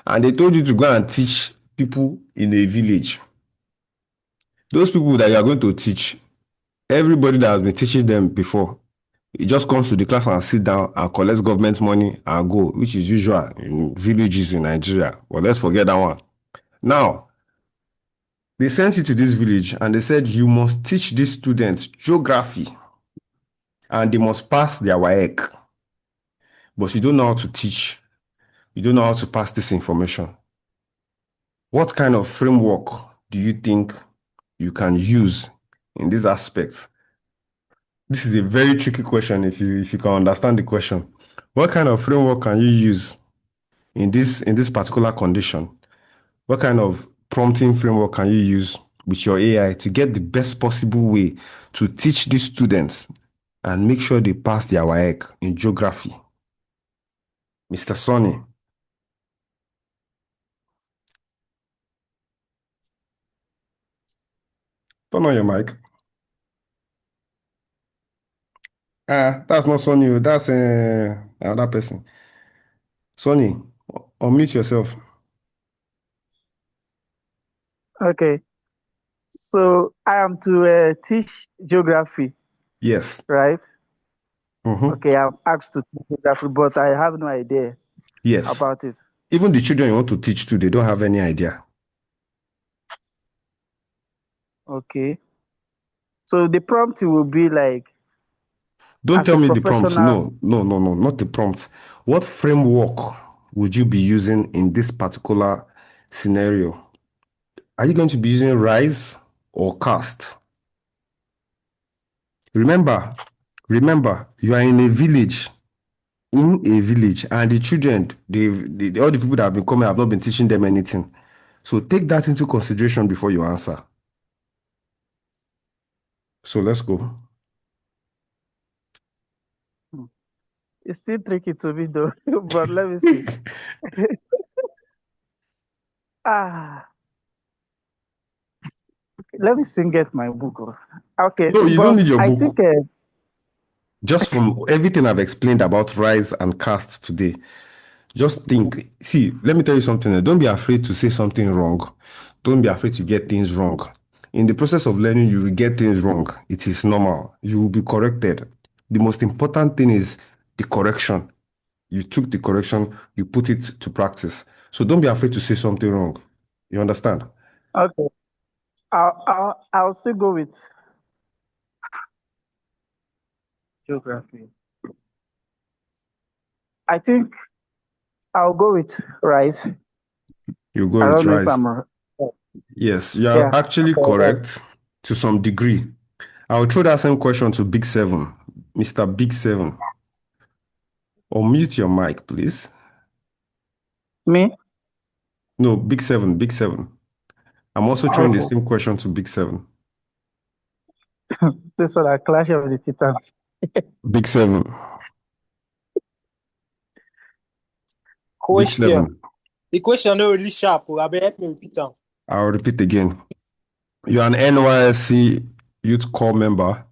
A: and they told you to go and teach people in a village. Those people that you are going to teach, everybody that has been teaching them before, it just comes to the class and sit down and collects government money and go, which is usual in villages in Nigeria. But let's forget that one. Now, they sent you to this village and they said you must teach these students geography and they must pass their WAEC. But you don't know how to teach. You don't know how to pass this information. What kind of framework do you think you can use in these aspects? This is a very tricky question if you can understand the question. What kind of framework can you use in this particular condition? What kind of prompting framework can you use with your AI to get the best possible way to teach these students and make sure they pass their WAEC in geography? Mr. Sonny. Turn on your mic. That's not Sonny. That's another person. Sonny, unmute yourself.
C: Okay. So I am to teach geography,
A: Yes.
C: right?
A: Mm-hmm.
C: Okay, I'm asked to teach geography, but I have no idea
A: Yes.
C: about it.
A: Even the children you want to teach too, they don't have any idea.
C: Okay. So the prompt will be like,
A: Don't
C: as
A: tell
C: a
A: me the prompt.
C: professional,
A: No, not the prompt. What framework would you be using in this particular scenario? Are you going to be using rise or cast? Remember, you are in a village. And the children, all the people that have been coming have not been teaching them anything. So take that into consideration before you answer. So let's go.
C: It's still tricky to me though, but let me see. Ah, let me see, get my book. Okay,
A: No, you don't
C: but
A: need your
C: I
A: book.
C: think
A: Just from everything I've explained about rise and cast today, just think. See, let me tell you something. Don't be afraid to say something wrong. Don't be afraid to get things wrong. In the process of learning, you will get things wrong. It is normal. You will be corrected. The most important thing is the correction. You took the correction, you put it to practice. So don't be afraid to say something wrong. You understand?
C: okay. I'll still go with geography. I think I'll go with rice.
A: You go
C: I
A: with
C: don't know if
A: rise.
C: I'm wrong.
A: Yes, you are
C: Yeah.
A: actually
C: Okay. Right.
A: correct to some degree. I will throw that same question to Big Seven, Mr. Big Seven. Unmute your mic, please.
C: Me?
A: No, Big Seven, Big Seven. I'm also throwing the
C: Okay.
A: same question to Big Seven.
C: This one, a clash of the titans.
A: Big Seven, Big
F: Question.
A: Seven.
F: The question no really sharp. I beg help me repeat am.
A: I'll repeat again. You're an NYSC Youth Corps member.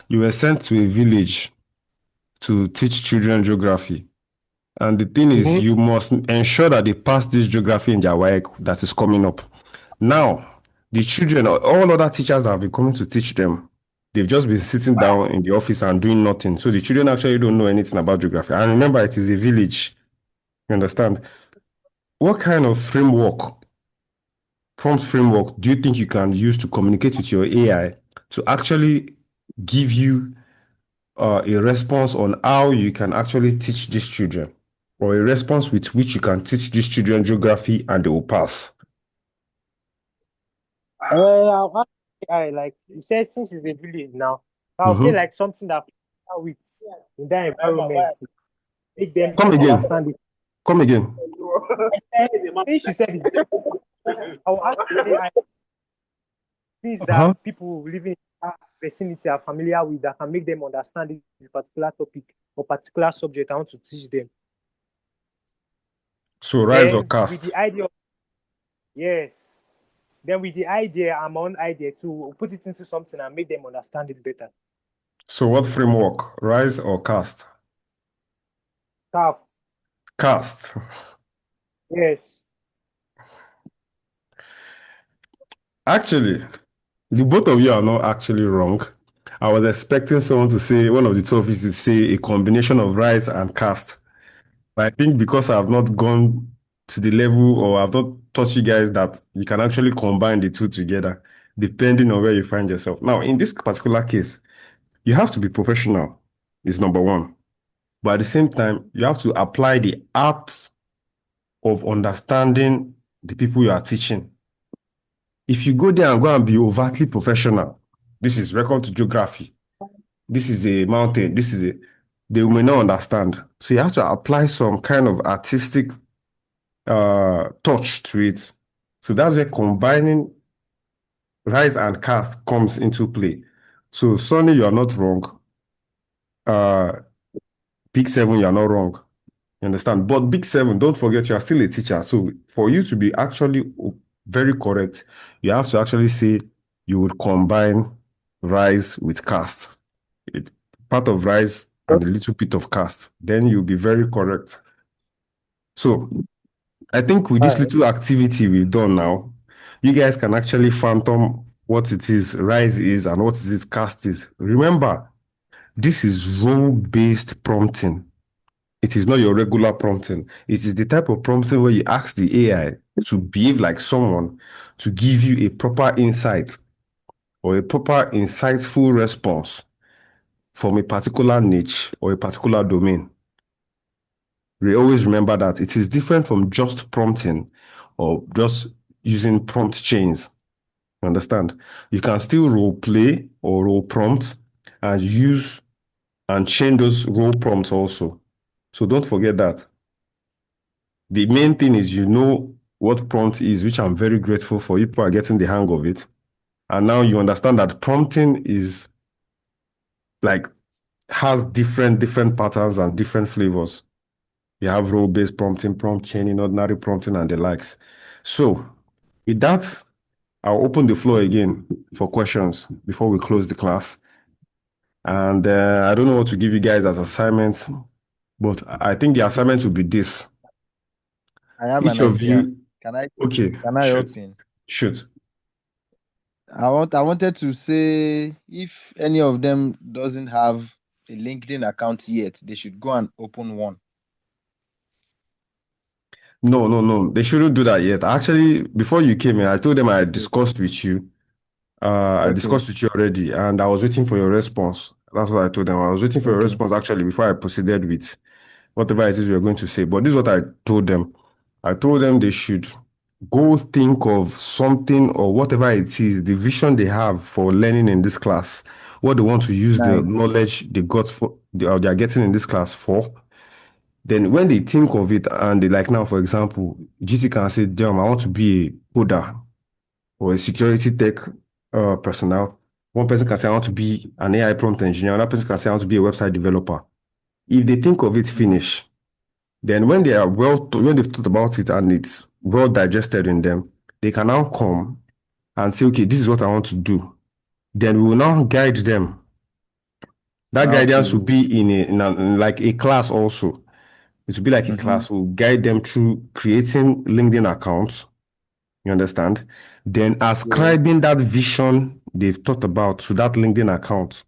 A: You were sent to a village to teach children geography. And the thing is, you must ensure that they pass this geography in their work that is coming up. Now, the children, all other teachers that have been coming to teach them, they've just been sitting down in the office and doing nothing. So the children actually don't know anything about geography. And remember, it is a village. You understand? What kind of prompt framework, do you think you can use to communicate with your AI to actually give you a response on how you can actually teach these children, or a response with which you can teach these children geography and they will pass?
F: I'll ask AI, like you said, since it's a village now, I'll say like something that people with in that environment make them
A: Come again.
F: understand it.
A: Come again.
F: Since you said it, I'll ask AI things
A: Uh-huh.
F: that people living in that vicinity are familiar with that can make them understand this particular topic or particular subject I want to teach them.
A: So rise or
F: Then with
A: cast.
F: the idea of yes. Then with the idea, I'm on idea to put it into something and make them understand it better.
A: So what framework? Rise or cast?
F: Calf.
A: Cast.
F: Yes.
A: Actually, the both of you are not actually wrong. I was expecting someone to say, one of the two of you to say a combination of rise and cast. But I think because I've not gone to the level, or I've not taught you guys that you can actually combine the two together, depending on where you find yourself. Now, in this particular case, you have to be professional, is number one. But at the same time, you have to apply the art of understanding the people you are teaching. If you go there and go and be overtly professional, this is welcome to geography, this is a mountain, this is a, they may not understand. So you have to apply some kind of artistic touch to it. So that's where combining rise and cast comes into play. So Sonny, you are not wrong. Big Seven, you are not wrong. You understand? But Big Seven, don't forget you are still a teacher. So for you to be actually very correct, you have to actually say you would combine rise with cast. Part of rise and a little bit of cast. Then you'll be very correct. So I think with this little activity we've done now, you guys can actually phantom what it is rise is and what it is cast is. Remember, this is role-based prompting. It is not your regular prompting. It is the type of prompting where you ask the AI to behave like someone to give you a proper insight or a proper insightful response from a particular niche or a particular domain. We always remember that it is different from just prompting or just using prompt chains. You understand? You can still role play or role prompt and use and chain those role prompts also. So don't forget that. The main thing is you know what prompt is, which I'm very grateful for. You people are getting the hang of it. And now you understand that prompting is like has different patterns and different flavors. You have role-based prompting, prompt chaining, ordinary prompting, and the likes. So, with that, I'll open the floor again for questions before we close the class. And I don't know what to give you guys as assignments, but I think the assignment will be this.
E: I have
A: Each
E: an
A: of
E: idea.
A: you,
E: Can I
A: okay,
E: help
A: shoot,
E: in?
A: shoot.
E: I wanted to say if any of them doesn't have a LinkedIn account yet, they should go and open one.
A: No. They shouldn't do that yet. Actually, before you came in, I told them I
E: Okay.
A: discussed with you. I discussed with you already, and I was waiting for your response. That's what I told them. I was waiting for your
E: Okay.
A: response actually before I proceeded with whatever it is we are going to say. But this is what I told them. I told them they should go think of something or whatever it is, the vision they have for learning in this class, what they want to use the
E: Nice.
A: knowledge they got for, they are getting in this class for. Then when they think of it and they like now, for example, GT can say, damn, I want to be a coder or a security tech personnel. One person can say, I want to be an AI prompt engineer. Another person can say, I want to be a website developer. If they think of it, finish. Then when they are when they've thought about it and it's well digested in them, they can now come and say, okay, this is what I want to do. Then we will now guide them. That
E: How
A: guidance will
E: to
A: be in like a class also. It will be like a class. We'll guide them through creating LinkedIn accounts. You understand? Then ascribing that vision they've thought about to that LinkedIn account.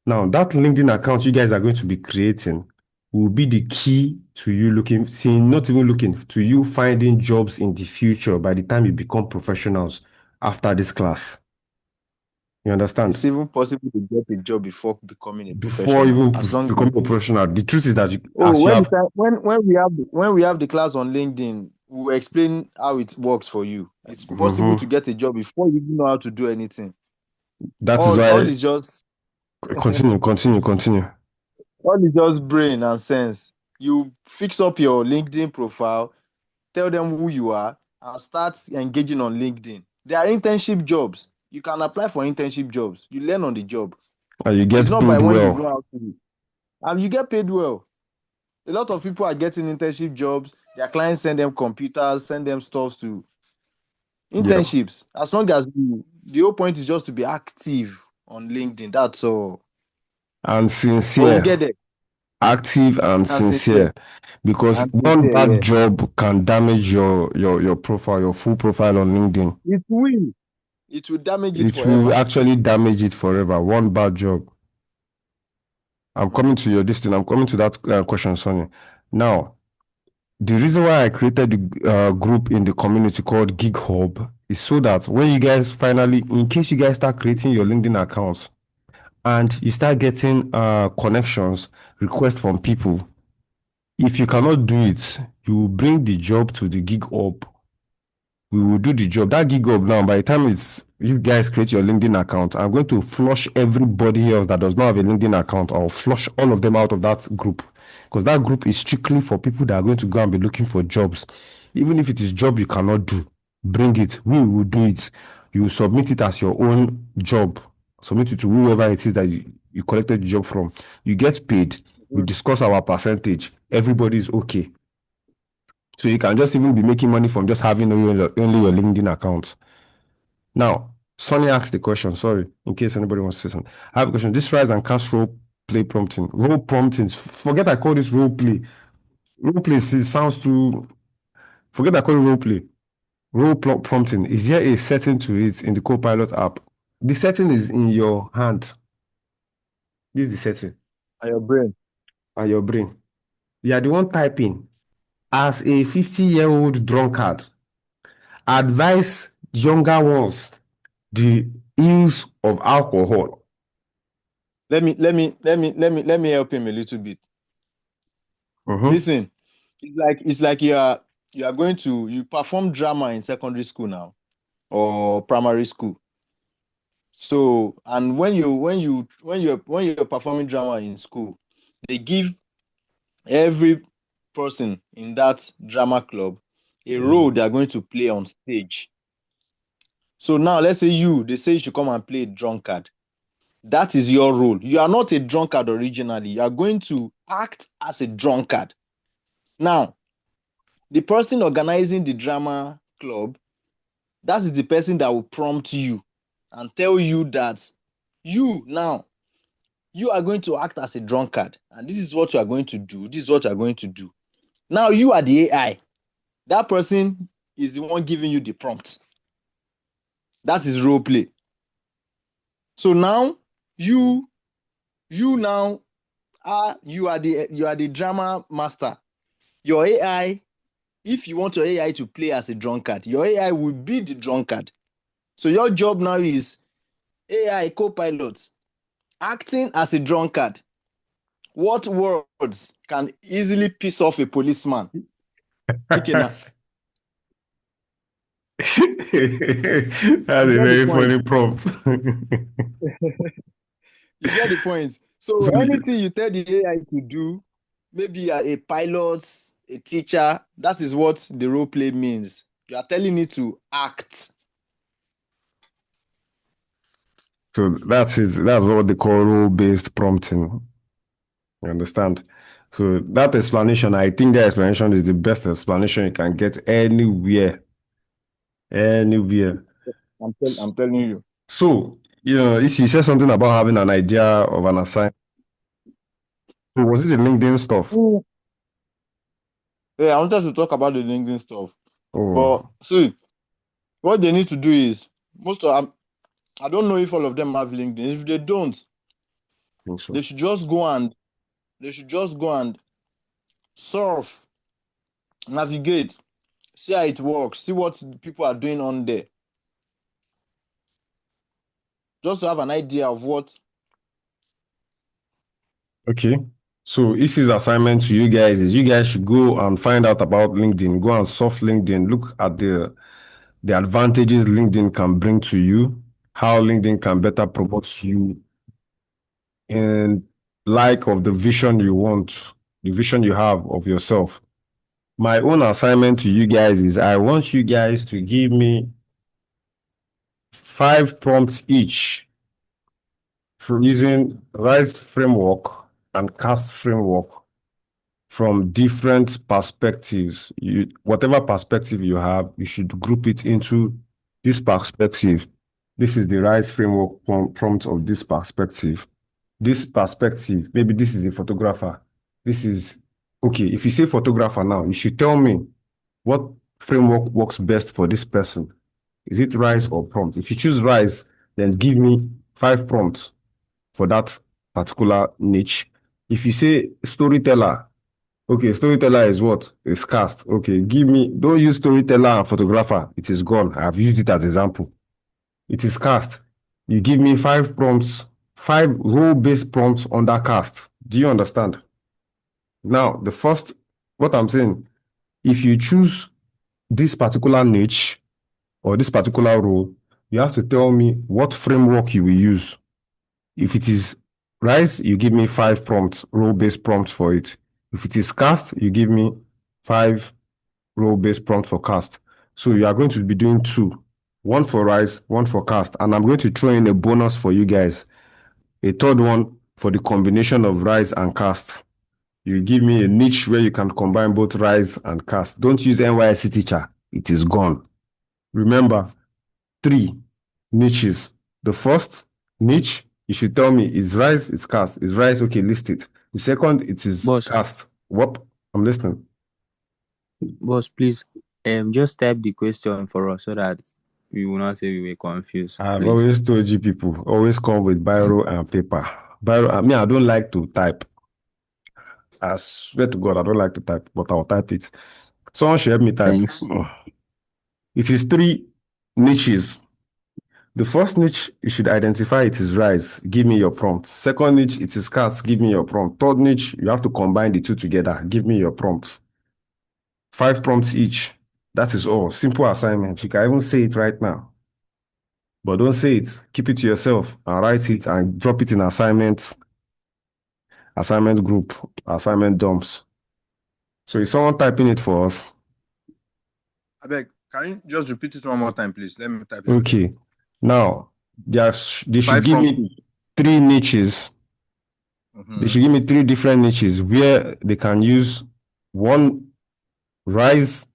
A: Now, that LinkedIn account you guys are going to be creating will be the key to you not even looking, to you finding jobs in the future by the time you become professionals after this class. You understand?
E: it's even possible to get a job before becoming a
A: Before
E: professional.
A: even
E: As long as
A: becoming a professional, the truth is that
E: oh,
A: as you have,
E: when we have the class on LinkedIn, we'll explain how it works for you. It's possible to
A: Mhm.
E: get a job before you even know how to do anything.
A: That is
E: All
A: why,
E: is just
A: continue.
E: all is just brain and sense. You fix up your LinkedIn profile, tell them who you are, and start engaging on LinkedIn. There are internship jobs. You can apply for internship jobs. You learn on the job.
A: And you
E: It's
A: get
E: not by
A: paid
E: when you know
A: well.
E: how to, and you get paid well. A lot of people are getting internship jobs. Their clients send them computers, send them stuff to
A: Yeah.
E: internships. As long as the whole point is just to be active on LinkedIn. That's all.
A: And
E: But we'll
A: sincere.
E: get there.
A: Active and
E: And sincere.
A: sincere, because
E: And
A: one
E: sincere,
A: bad
E: yeah.
A: job can damage your profile, your full profile on LinkedIn.
E: It will. It will damage it
A: It will
E: forever.
A: actually damage it forever. One bad job. I'm coming to your this I'm coming to that question, Sonny. Now, the reason why I created the group in the community called Gig Hub is so that when you guys finally, in case you guys start creating your LinkedIn accounts and you start getting connections, requests from people, if you cannot do it, you bring the job to the Gig Hub. We will do the job. That Gig Hub now, by the time it's you guys create your LinkedIn account, I'm going to flush everybody else that does not have a LinkedIn account. I'll flush all of them out of that group, because that group is strictly for people that are going to go and be looking for jobs. Even if it is job you cannot do, bring it. We will do it. You submit it as your own job. Submit it to whoever it is that you collected the job from. You get paid. We discuss our percentage. Everybody is okay. So you can just even be making money from just having only your LinkedIn account. Now, Sonny asked the question, sorry, in case anybody wants to say something. I have a question. This rise and cast role play prompting. Role prompting. Forget I call this role play. Role play sounds too. Forget I call it role play. Prompting. Is there a setting to it in the Copilot app? The setting is in your hand. This is the setting.
E: And your brain.
A: And your brain. You are the one typing. As a 50-year-old drunkard, advise younger ones the use of alcohol.
E: Let me help him a little bit. Listen, it's like you are going to you perform drama in secondary school now or primary school. So and when you're performing drama in school, they give every person in that drama club a role they are going to play on stage. So now let's say they say you should come and play a drunkard. That is your role. You are not a drunkard originally. You are going to act as a drunkard. Now, the person organizing the drama club, that is the person that will prompt you and tell you that you are going to act as a drunkard, and this is what you are going to do. This is what you are going to do. Now you are the AI. That person is the one giving you the prompt. That is role play. So now you now you are the drama master. Your AI, if you want your AI to play as a drunkard, your AI will be the drunkard. So your job now is AI co-pilot, acting as a drunkard. What words can easily piss off a policeman? Okay, now.
A: That's a
E: You get the
A: very
E: point.
A: funny prompt.
E: You get the point. So anything you tell the AI to do, maybe a pilot, a teacher, that is what the role play means. You are telling it to act.
A: So that's what they call role-based prompting. You understand? So that explanation, I think that explanation is the best explanation you can get anywhere. Anywhere.
E: I'm telling you.
A: So, if you said something about having an idea of an assignment. So was it the LinkedIn stuff?
E: Yeah, I wanted to talk about the LinkedIn stuff.
A: Oh,
E: But see, what they need to do is I don't know if all of them have LinkedIn. If they don't,
A: I think so.
E: they should just go and surf, navigate, see how it works, see what people are doing on there. Just to have an idea of what.
A: Okay. So Issy's assignment to you guys is you guys should go and find out about LinkedIn. Go and surf LinkedIn. Look at the advantages LinkedIn can bring to you, how LinkedIn can better promote you in like of the vision you want, the vision you have of yourself. My own assignment to you guys is I want you guys to give me 5 prompts each for using RISE framework and CAST framework from different perspectives. Whatever perspective you have, you should group it into this perspective. This is the RISE framework prompt of this perspective. This perspective, maybe this is a photographer. This is, okay, if you say photographer now, you should tell me what framework works best for this person. Is it RISE or prompt? If you choose RISE, then give me 5 prompts for that particular niche. If you say storyteller, okay, storyteller is what? It's cast. Okay, don't use storyteller and photographer. It is gone. I have used it as example. It is cast. You give me 5 prompts, 5 role-based prompts under cast. Do you understand? Now, what I'm saying, if you choose this particular niche or this particular role, you have to tell me what framework you will use. If it is RISE, you give me 5 prompts, role-based prompts for it. If it is cast, you give me 5 role-based prompts for cast. So you are going to be doing 2. One for RISE, one for cast. And I'm going to throw in a bonus for you guys. A third one for the combination of RISE and cast. You give me a niche where you can combine both RISE and cast. Don't use NYSC teacher. It is gone. Remember, 3 niches. The first niche, you should tell me, is RISE, it's cast. Is RISE, okay, list it. The second, it is
B: Boss.
A: cast. What? I'm listening.
B: Boss, please, just type the question for us so that we will not say we were confused.
A: I've
B: Please.
A: always told you people, always come with biro and paper. I don't like to type. I swear to God, I don't like to type, but I'll type it. Someone should help me type.
B: Thanks.
A: It is 3 niches. The first niche, you should identify it is RISE. Give me your prompt. Second niche, it is cast. Give me your prompt. Third niche, you have to combine the 2 together. Give me your prompt. 5 prompts each. That is all. Simple assignment. You can even say it right now. But don't say it. Keep it to yourself and write it and drop it in assignment group, assignment dumps. So is someone typing it for us?
E: I beg, can you just repeat it one more time, please? Let me type it.
A: Okay. Now, they should
E: 5
A: give
E: prompts.
A: me 3 niches. They should give me 3 different niches where they can use one Rise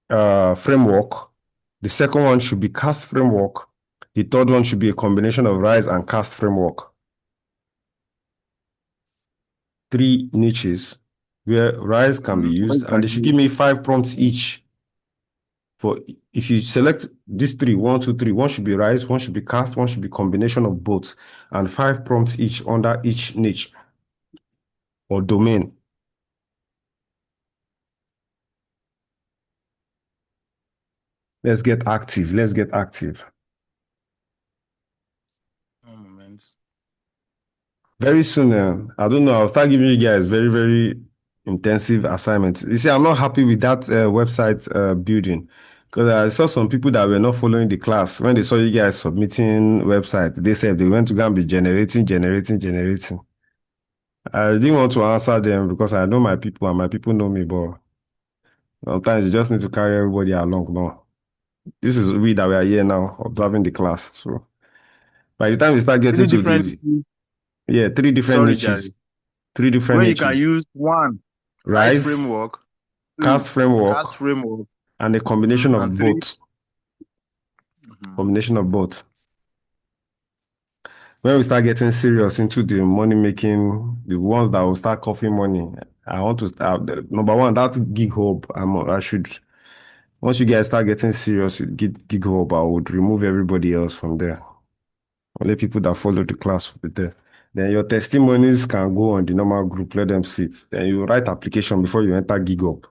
A: framework. The second one should be Cast framework. The third one should be a combination of Rise and Cast framework. 3 niches where Rise can be used, and they should give me 5 prompts each. For if you select these 3, 1, 2, 3, one should be Rise, one should be Cast, one should be combination of both, and 5 prompts each under each niche or domain. Let's get active. Let's get active. Very soon, I don't know. I'll start giving you guys very, very intensive assignments. You see, I'm not happy with that website building, because I saw some people that were not following the class. When they saw you guys submitting websites, they said they went to go and be generating. I didn't want to answer them because I know my people and my people know me, but sometimes you just need to carry everybody along. No, this is we that we are here now observing the class. So by the time we start getting to the 3 different niches.
E: Jerry.
A: 3 different
E: Where
A: niches.
E: you can use 1 Rise framework, 2,
A: Cast framework, and a combination of both. Combination of both. When we start getting serious into the money making, the ones that will start coughing money, I want to start. Number 1, that gig hub. I should. Once you guys start getting serious with gig hub, I would remove everybody else from there. Only people that follow the class will be there. Then your testimonies can go on the normal group, let them sit. Then you write application before you enter gig up.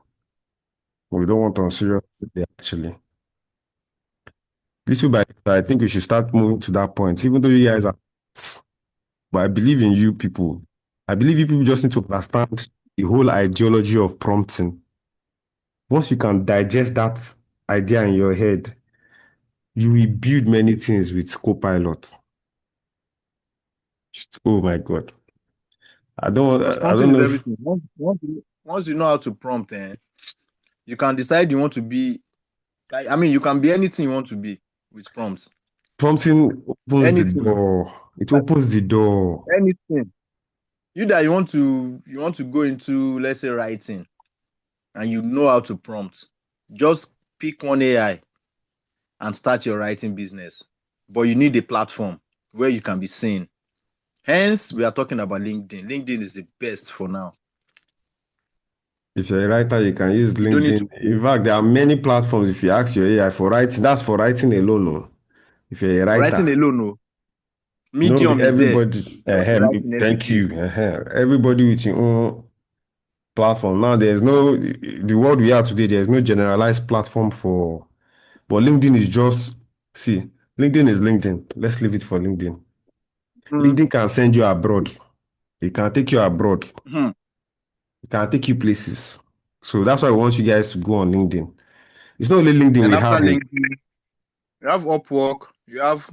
A: We don't want on serious actually. Little by little, I think we should start moving to that point. Even though you guys are, but I believe in you people. I believe you people just need to understand the whole ideology of prompting. Once you can digest that idea in your head, you will build many things with Copilot. Oh my God. I don't know.
E: Everything. Once you know how to prompt, you can decide you want to be. I mean, you can be anything you want to be with prompts.
A: Prompting opens the door. It opens the door.
E: Anything. You that you want to go into, let's say, writing, and you know how to prompt. Just pick one AI and start your writing business. But you need a platform where you can be seen. Hence, we are talking about LinkedIn. LinkedIn is the best for now.
A: If you're a writer, you can use LinkedIn. In fact, there are many platforms. If you ask your AI for writing, that's for writing alone. No? If you're a writer.
E: Writing alone, no. Medium
A: no,
E: is
A: everybody,
E: there.
A: Thank you. Everybody with your own platform. Now, there's no, the world we are today, there's no generalized platform for, but LinkedIn is just, see, LinkedIn is LinkedIn. Let's leave it for LinkedIn. LinkedIn can send you abroad. It can take you abroad. It can take you places. So that's why I want you guys to go on LinkedIn. It's not only LinkedIn
E: and
A: we
E: after
A: have.
E: LinkedIn, you have Upwork. You have,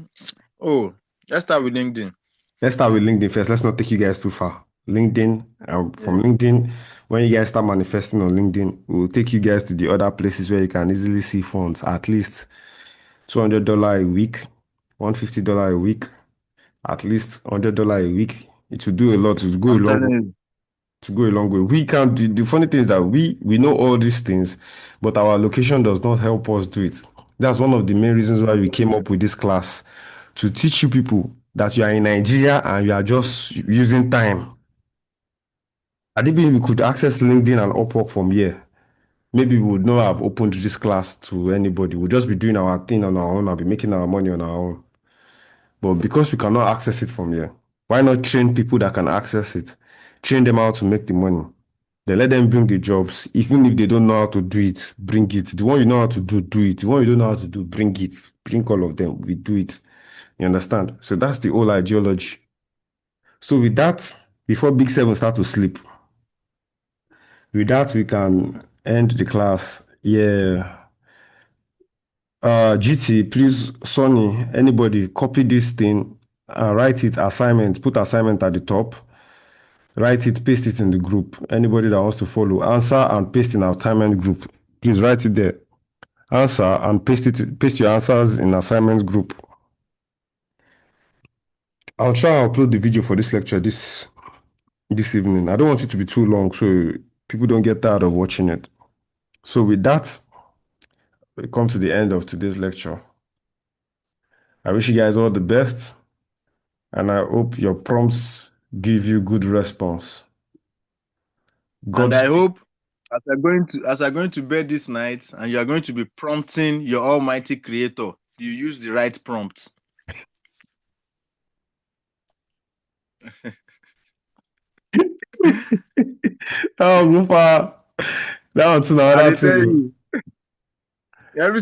E: let's start with LinkedIn.
A: Let's start with LinkedIn first. Let's not take you guys too far. LinkedIn, from LinkedIn, when you guys start manifesting on LinkedIn, we'll take you guys to the other places where you can easily see funds, at least $200 a week, $150 a week, at least $100 a week. It will do a lot. It will go a long way. To go a long way. We can't do, the funny thing is that we know all these things, but our location does not help us do it. That's one of the main reasons why we came up with this class, to teach you people that you are in Nigeria and you are just using time. I think we could access LinkedIn and Upwork from here. Maybe we would not have opened this class to anybody. We'll just be doing our thing on our own and be making our money on our own. But because we cannot access it from here, why not train people that can access it? Train them how to make the money. Then let them bring the jobs. Even if they don't know how to do it, bring it. The one you know how to do, do it. The one you don't know how to do, bring it. Bring all of them. We do it. You understand? So that's the whole ideology. So with that, before Big Seven start to sleep, with that, we can end the class. Yeah. GT, please, Sonny, anybody, copy this thing, write it, assignment, put assignment at the top, write it, paste it in the group. Anybody that wants to follow, answer and paste in our assignment group. Please write it there. Answer and paste your answers in assignment group. I'll try and upload the video for this lecture this evening. I don't want it to be too long so people don't get tired of watching it. So with that, we come to the end of today's lecture. I wish you guys all the best, and I hope your prompts give you good response.
E: And I
A: Godspeed.
E: hope as I'm going to bed this night and you are going to be prompting your almighty creator, you use the right prompts.
A: Oh, go far. That one too now.
E: I
A: That
E: tell
A: too.
E: you, every